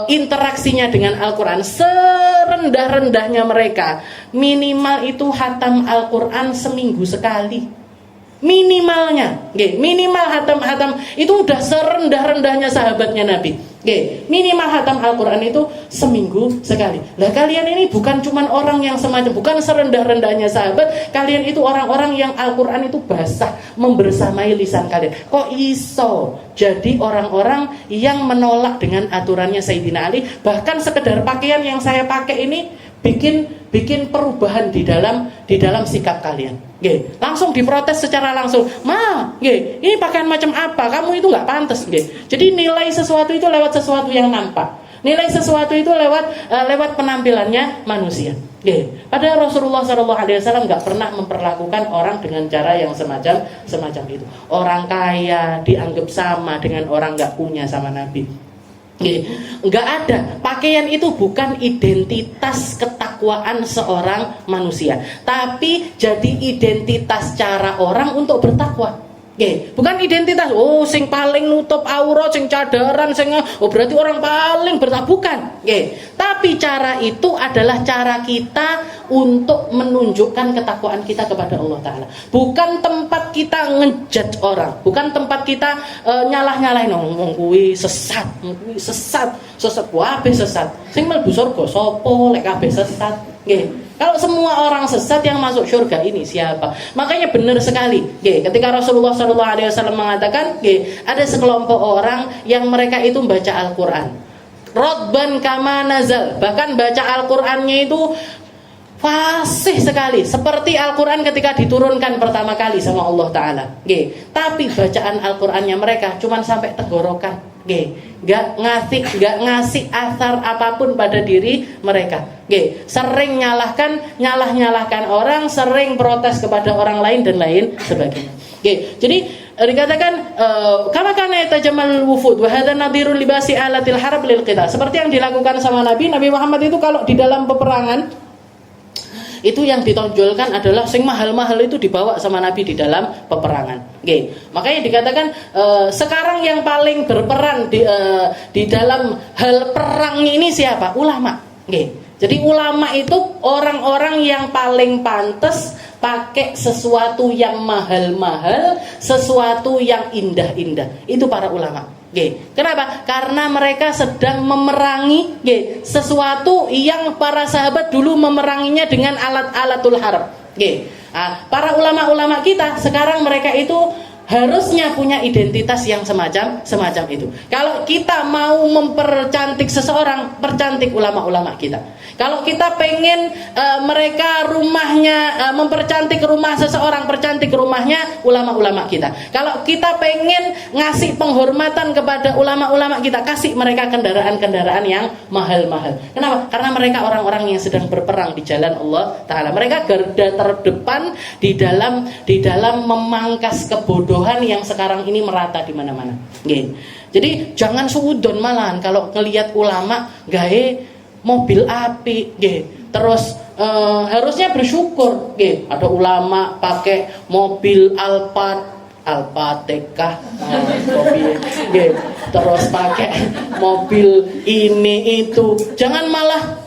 interaksinya dengan Al-Quran serendah-rendahnya mereka, minimal itu hatam Al-Quran seminggu sekali. Minimalnya, minimal hatam itu udah serendah-rendahnya sahabatnya Nabi. Minimal hatam Al-Quran itu seminggu sekali. Lah kalian ini bukan cuman orang yang semacam, bukan serendah-rendahnya sahabat. Kalian itu orang-orang yang Al-Quran itu basah membersamai lisan kalian. Kok iso jadi orang-orang yang menolak dengan aturannya Sayyidina Ali? Bahkan sekedar pakaian yang saya pakai ini bikin perubahan di dalam sikap kalian. Langsung diprotes secara langsung. Ini pakaian macam apa? Kamu itu nggak pantas. Jadi nilai sesuatu itu lewat sesuatu yang nampak. Nilai sesuatu itu lewat penampilannya manusia. Padahal Rasulullah SAW nggak pernah memperlakukan orang dengan cara yang semacam itu. Orang kaya dianggap sama dengan orang nggak punya sama Nabi. Nggak ada. Pakaian itu bukan identitas ketakwaan seorang manusia, tapi jadi identitas cara orang untuk bertakwa. Bukan identitas sing paling nutup aurat, sing cadaran, berarti orang paling bertakwa. Bukan. Tapi cara itu adalah cara kita untuk menunjukkan ketakwaan kita kepada Allah Ta'ala. Bukan tempat kita ngejudge orang, bukan tempat kita nyalah-nyalahin ngomong kuwi sesat, kabeh sesat. Sing mlebu surga sapa lek kabeh sesat? Kalau semua orang sesat yang masuk surga ini siapa? Makanya benar sekali, ketika Rasulullah SAW mengatakan, ada sekelompok orang yang mereka itu baca Al-Quran, Rodban kama nazal, bahkan baca Al-Qurannya itu fasih sekali, seperti Al-Quran ketika diturunkan pertama kali sama Allah Ta'ala. Tapi bacaan Al-Qurannya mereka cuma sampai tenggorokan. Gak ngasih asar apapun pada diri mereka. Sering nyalahkan orang, sering protes kepada orang lain dan lain sebagainya. Jadi dikatakan kama kana yatajamal wufud wa hadza nadhirul libasi alatil harb lil qital. Seperti yang dilakukan sama Nabi Muhammad itu kalau di dalam peperangan itu yang ditonjolkan adalah sing mahal-mahal itu dibawa sama Nabi di dalam peperangan. Makanya dikatakan sekarang yang paling berperan di dalam hal perang ini siapa? Ulama. Jadi ulama itu orang-orang yang paling pantas pakai sesuatu yang mahal-mahal, sesuatu yang indah-indah. Itu para ulama. Kenapa? Karena mereka sedang memerangi sesuatu yang para sahabat dulu memeranginya dengan alat-alatul harb. Para ulama-ulama kita sekarang mereka itu harusnya punya identitas yang semacam itu. Kalau kita mau mempercantik seseorang, percantik ulama-ulama kita. Kalau kita pengen mereka rumahnya mempercantik rumah seseorang, percantik rumahnya ulama-ulama kita. Kalau kita pengen ngasih penghormatan kepada ulama-ulama kita, kasih mereka kendaraan-kendaraan yang mahal-mahal. Kenapa? Karena mereka orang-orang yang sedang berperang di jalan Allah Ta'ala. Mereka garda terdepan di dalam memangkas kebodohan kebodohan yang sekarang ini merata di mana-mana. Nggih. Jadi jangan suudon malahan kalau ngelihat ulama gawe mobil api, nggih. Terus harusnya bersyukur, nggih. Ada ulama pakai mobil Alphard mobil, nggih. Terus pakai mobil ini itu. Jangan malah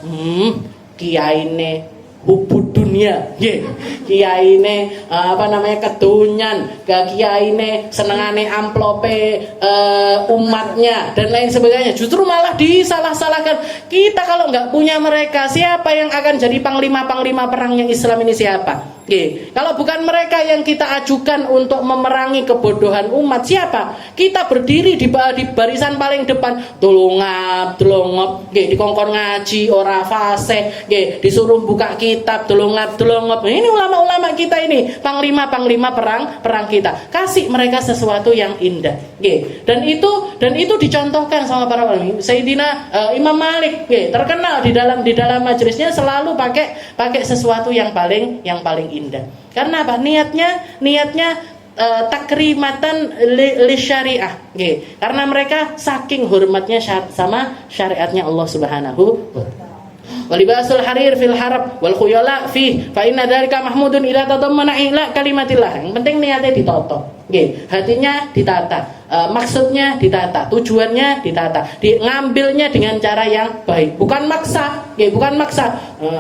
kiyaine hubud dunia, nggih. Kiyaine kedunyan, kiyaine senengane amplope umatnya dan lain sebagainya. Justru malah disalah-salahkan. Kita kalau nggak punya mereka, siapa yang akan jadi panglima perangnya Islam ini siapa? Nggih. Kalau bukan mereka yang kita ajukan untuk memerangi kebodohan umat, siapa? Kita berdiri di barisan paling depan, dolongap, nggih, dikongkon ngaji ora fasih, nggih, disuruh buka kitab, dolongap. Ini ulama-ulama kita ini, panglima perang kita. Kasih mereka sesuatu yang indah, nggih. Dan itu dicontohkan sama para ulama. Sayyidina Imam Malik, nggih, terkenal di dalam majelisnya selalu pakai sesuatu yang paling indah. Karena apa? Niatnya takrimatan li syariah, nggih. Karena mereka saking hormatnya sama syariatnya Allah Subhanahu wa taala. Walibasul harir fil harab wal khuyala fi fa inna dzalika mahmudun ila tadammana ila kalimatillah. Yang penting niatnya ditata, nggih. Hatinya ditata, maksudnya ditata, tujuannya ditata, ngambilnya dengan cara yang baik, bukan maksa, nggih, bukan maksa.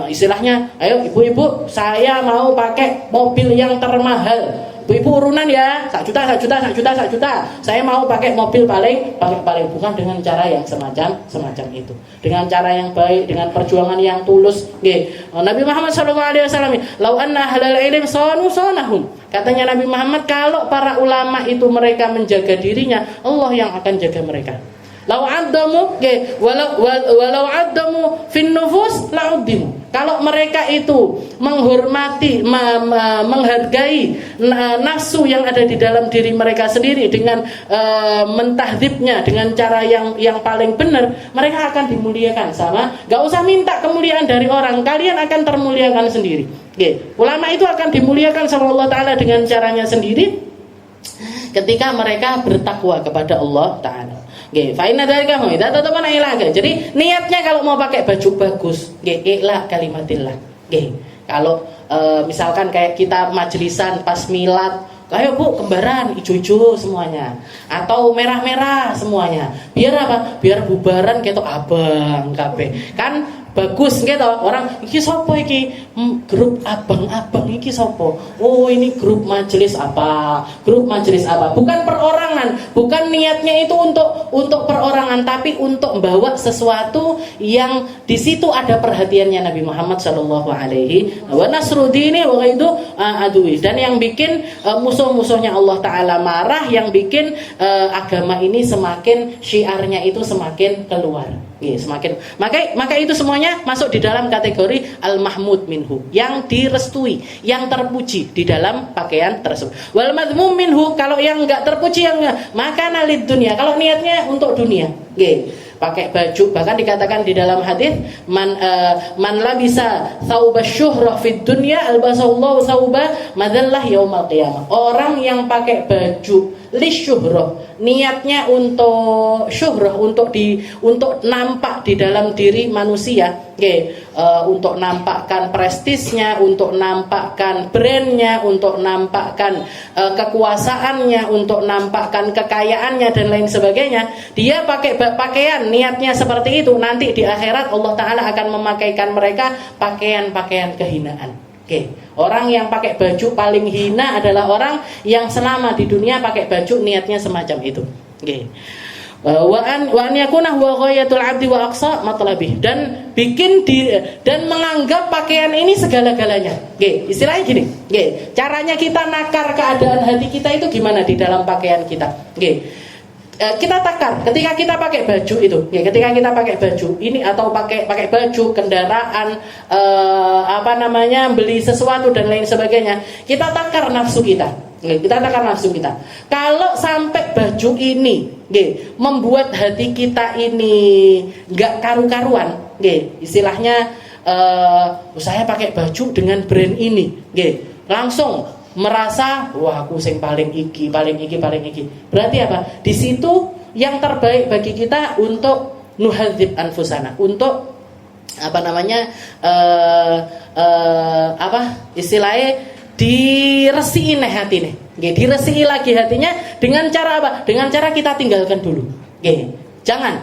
Istilahnya, ayo ibu-ibu, saya mau pakai mobil yang termahal. Ibu urunan ya, 1 juta. Saya mau pakai mobil paling bukan dengan cara yang semacam itu. Dengan cara yang baik, dengan perjuangan yang tulus. Nggih. Nabi Muhammad SAW, "Lau anna ahlal ilm sonahum." Katanya Nabi Muhammad, kalau para ulama itu mereka menjaga dirinya, Allah yang akan jaga mereka. Lau addamu, walau addamu fin nufus la'uddimu. Kalau mereka itu menghormati, menghargai nafsu yang ada di dalam diri mereka sendiri dengan mentahdzibnya dengan cara yang paling benar, mereka akan dimuliakan sama. Gak usah minta kemuliaan dari orang, kalian akan termuliakan sendiri. Ulama itu akan dimuliakan sama Allah Ta'ala dengan caranya sendiri ketika mereka bertakwa kepada Allah Ta'ala. Fa'inna dzalika idza tatabana ilaga. Jadi niatnya kalau mau pakai baju bagus, ikhla kalimatillah. Kalau misalkan kayak kita majlisan pas milad, ayo Bu, kembaran ijo-ijo semuanya atau merah-merah semuanya. Biar apa? Biar bubaran ketok abang kabeh. Kan bagus gitu. Orang iki sapa iki? Grup abang-abang iki sapa? Oh, ini grup majelis apa? Bukan perorangan, bukan niatnya itu untuk perorangan, tapi untuk membawa sesuatu yang di situ ada perhatiannya Nabi Muhammad sallallahu alaihi wa nasrudini wa ghaidu adui. Dan yang bikin musuh-musuhnya Allah Ta'ala marah, yang bikin agama ini semakin syiarnya itu semakin keluar. Maka itu semuanya masuk di dalam kategori al-mahmud minhu, yang direstui, yang terpuji di dalam pakaian tersebut. Wal madhmum minhu, kalau yang enggak terpuji, yang maka nalid dunia, kalau niatnya untuk dunia. Pakai baju, bahkan dikatakan di dalam hadis, man labisa thawba syuhrah fid dunya albasallahu thawba madallah yaumal qiyamah. Orang yang pakai baju lisyuhrah, niatnya untuk syuhrah, untuk nampak di dalam diri manusia, untuk nampakkan prestisnya, untuk nampakkan brandnya, untuk nampakkan kekuasaannya, untuk nampakkan kekayaannya dan lain sebagainya. Dia pakai pakaian, niatnya seperti itu. Nanti di akhirat Allah Ta'ala akan memakaikan mereka pakaian-pakaian kehinaan. Orang yang pakai baju paling hina adalah orang yang selama di dunia pakai baju niatnya semacam itu. Wa an yakuna huwa ghayatul 'abdi wa aqsa matlabih, dan menganggap pakaian ini segala-galanya. Istilahnya gini. Caranya kita nakar keadaan hati kita itu gimana di dalam pakaian kita. Kita takar ketika kita pakai baju itu, ketika kita pakai baju ini atau pakai baju kendaraan, beli sesuatu dan lain sebagainya, kita takar nafsu kita. Kalau sampai baju ini membuat hati kita ini nggak karu-karuan, istilahnya saya pakai baju dengan brand ini, langsung merasa wah aku sing paling iki. Berarti apa? Di situ yang terbaik bagi kita untuk nuhadzib anfusana, untuk istilahnya diresiin hati nih. Diresiin lagi hatinya dengan cara apa? Dengan cara kita tinggalkan dulu. Jangan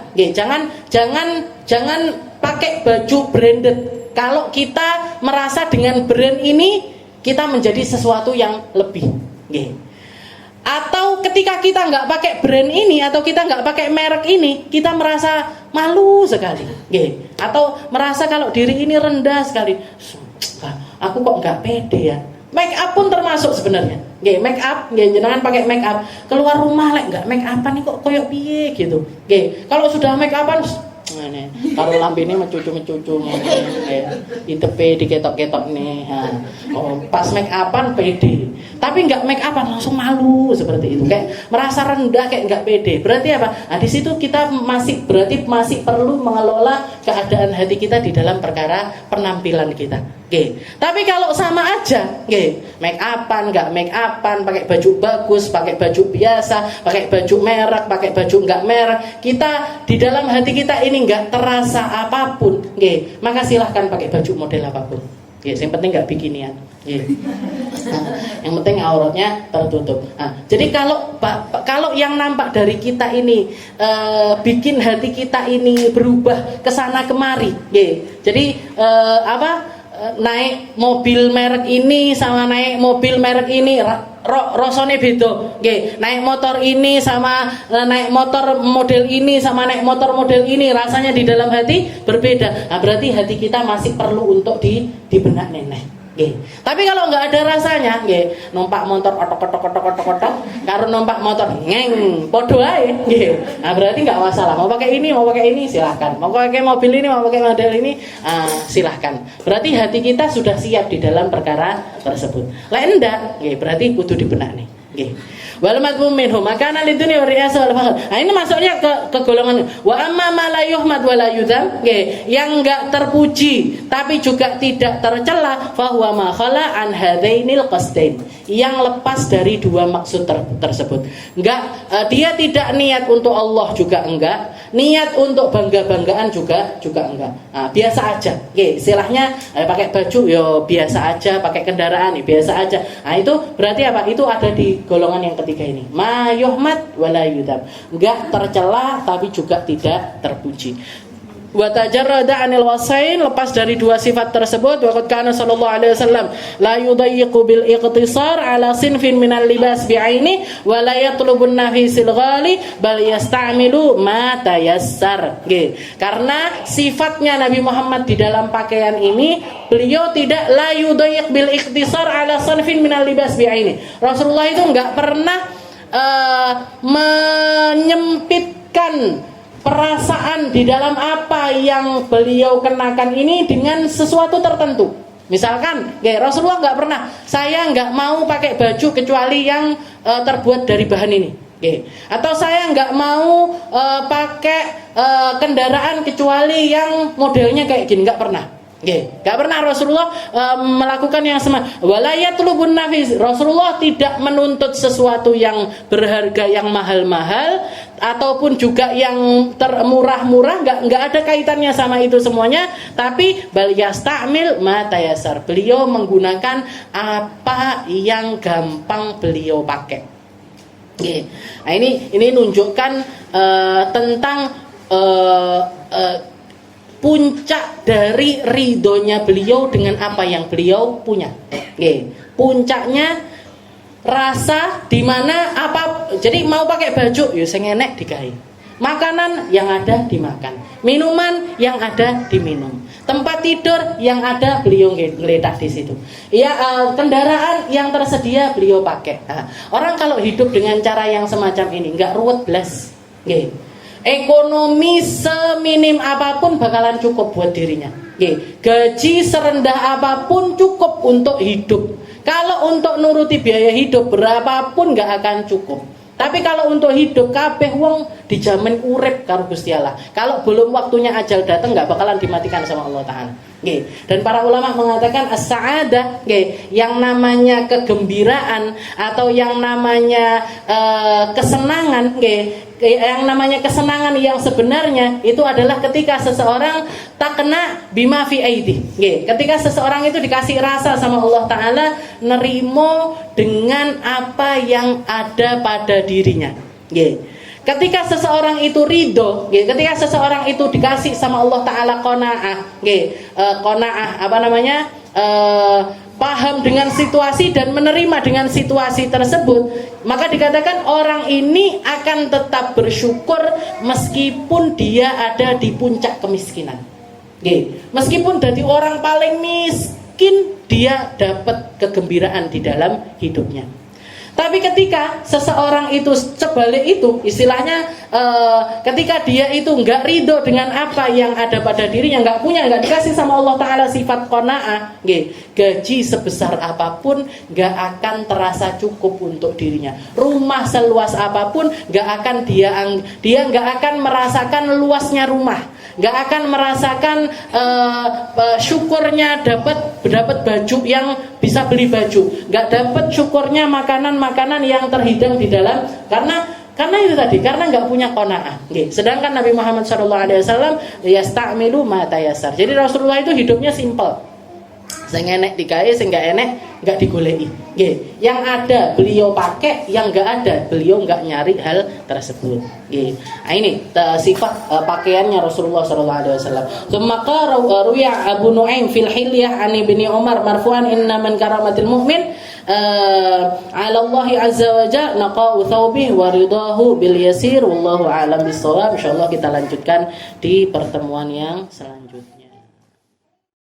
pakai baju branded. Kalau kita merasa dengan brand ini kita menjadi sesuatu yang lebih. Atau ketika kita nggak pakai brand ini atau kita nggak pakai merek ini, kita merasa malu sekali. Atau merasa kalau diri ini rendah sekali. Aku kok nggak pede ya. Make up pun termasuk sebenarnya. Make up, jangan pakai make up. Keluar rumah nggak make upan nih kok koyok piye gitu. Kalau sudah make upan kalau lambe ini mencucu ITP diketok-ketok nih. Pas make upan pede. Tapi nggak make upan langsung malu seperti itu. Kayak merasa rendah, kayak nggak pede. Berarti apa? Nah, di situ kita masih perlu mengelola keadaan hati kita di dalam perkara penampilan kita. Tapi kalau sama aja, make upan, nggak make upan, pakai baju bagus, pakai baju biasa, pakai baju merek, pakai baju nggak merek, kita di dalam hati kita ini nggak terasa apapun, maka silahkan pakai baju model apapun. Yang penting nggak bikinian. Yang penting auratnya tertutup. Jadi kalau yang nampak dari kita ini bikin hati kita ini berubah kesana kemari, jadi naik mobil merek ini sama naik mobil merek ini rasane beda. Naik motor ini sama naik motor model ini sama naik motor model ini rasanya di dalam hati berbeda. Nah, berarti hati kita masih perlu untuk dibenak neneh. Tapi kalau nggak ada rasanya, numpak motor otok, karo numpak motor ngeng, podo ae, nah berarti nggak masalah. Mau pakai ini silahkan. Mau pakai mobil ini, mau pakai model ini, silahkan. Berarti hati kita sudah siap di dalam perkara tersebut. Lain enggak, berarti kudu dibenak nih. Wal madhum minhum makana lidunya wa ri'asa wal fakhr. Nah, ini masuknya ke golongan wa amma ma la yuhmad wa la yudham, yang enggak terpuji tapi juga tidak tercela, fa huwa ma khala an hadainil qasdain, yang lepas dari dua maksud tersebut. Dia tidak niat untuk Allah juga enggak, niat untuk bangga-banggaan juga enggak. Nah, biasa aja. Istilahnya pakai baju yo biasa aja, pakai kendaraan biasa aja. Nah, itu berarti apa? Itu ada di golongan yang ketiga ini, ma yuhmad wala yudham, enggak tercela tapi juga tidak terpuji. Wa tajarrada 'anil wasain, lepas dari dua sifat tersebut. Wa qad kana sallallahu alaihi wasallam la yudayyiqu bil iqtisar ala sinfin minal libas bi'aini wa la yatlubun nafisil ghali bal yasta'milu ma tayassar. Karena sifatnya Nabi Muhammad di dalam pakaian ini, beliau tidak la yudayyiq bil iqtisar ala sinfin minal libas bi'aini. Rasulullah itu enggak pernah menyempitkan perasaan di dalam apa yang beliau kenakan ini dengan sesuatu tertentu. Misalkan, Rasulullah nggak pernah, saya nggak mau pakai baju kecuali yang terbuat dari bahan ini. Atau saya nggak mau pakai kendaraan kecuali yang modelnya kayak gini, nggak pernah. Gak pernah Rasulullah melakukan yang sama. Walayatlubun nafis, Rasulullah tidak menuntut sesuatu yang berharga, yang mahal-mahal, ataupun juga yang termurah-murah. Nggak ada kaitannya sama itu semuanya. Tapi bal yasta'mil ma tayassar, beliau menggunakan apa yang gampang beliau pakai. Nah, ini nunjukkan tentang puncak dari ridhonya beliau dengan apa yang beliau punya. Puncaknya rasa di mana apa. Jadi mau pakai baju, yo sing enek digawe. Makanan yang ada dimakan, minuman yang ada diminum, tempat tidur yang ada beliau ngeletak di situ. Kendaraan yang tersedia beliau pakai. Nah, orang kalau hidup dengan cara yang semacam ini nggak ruwet blas. Ekonomi seminim apapun bakalan cukup buat dirinya. Gaji serendah apapun cukup untuk hidup. Kalau untuk nuruti biaya hidup berapapun gak akan cukup. Tapi kalau untuk hidup kabeh wong dijamin urip karo Gusti Allah. Kalau belum waktunya ajal datang nggak bakalan dimatikan sama Allah Taala. Nggih. Dan para ulama mengatakan as-sa'adah, nggih, yang namanya kegembiraan atau yang namanya kesenangan, nggih, yang namanya kesenangan yang sebenarnya itu adalah ketika seseorang tak kena bima fi aidi. Nggih, ketika seseorang itu dikasih rasa sama Allah Taala nerimo dengan apa yang ada pada dirinya. Nggih. Ketika seseorang itu ridho, ketika seseorang itu dikasih sama Allah Ta'ala qanaah, paham dengan situasi dan menerima dengan situasi tersebut, maka dikatakan orang ini akan tetap bersyukur meskipun dia ada di puncak kemiskinan. Meskipun dari orang paling miskin, dia dapat kegembiraan di dalam hidupnya. Tapi ketika seseorang itu sebalik itu, istilahnya ketika dia itu nggak ridho dengan apa yang ada pada dirinya, nggak dikasih sama Allah Taala sifat qanaah, gaji sebesar apapun nggak akan terasa cukup untuk dirinya. Rumah seluas apapun nggak akan dia nggak akan merasakan luasnya rumah, nggak akan merasakan syukurnya dapat baju yang bisa beli baju, nggak dapat syukurnya makanan yang terhidang di dalam karena itu tadi, karena nggak punya qanaah. Sedangkan Nabi Muhammad SAW yasta'milu ma tayassar. Jadi Rasulullah itu hidupnya simpel. Sing enek digawe, sing gak enek gak digoleki. Yang ada beliau pakai, yang gak ada beliau gak nyari hal tersebut. Nah, ini sifat pakaiannya Rasulullah SAW. Maka ruya Abu Nuaim fil Hilyah an Ibni Umar marfu'an inna man karamatil mu'min ala Allah azza wa jalla naqa'u thawbihi wa ridahu bil yasir wallahu a'lam bissawab. Insyaallah kita lanjutkan di pertemuan yang selanjutnya.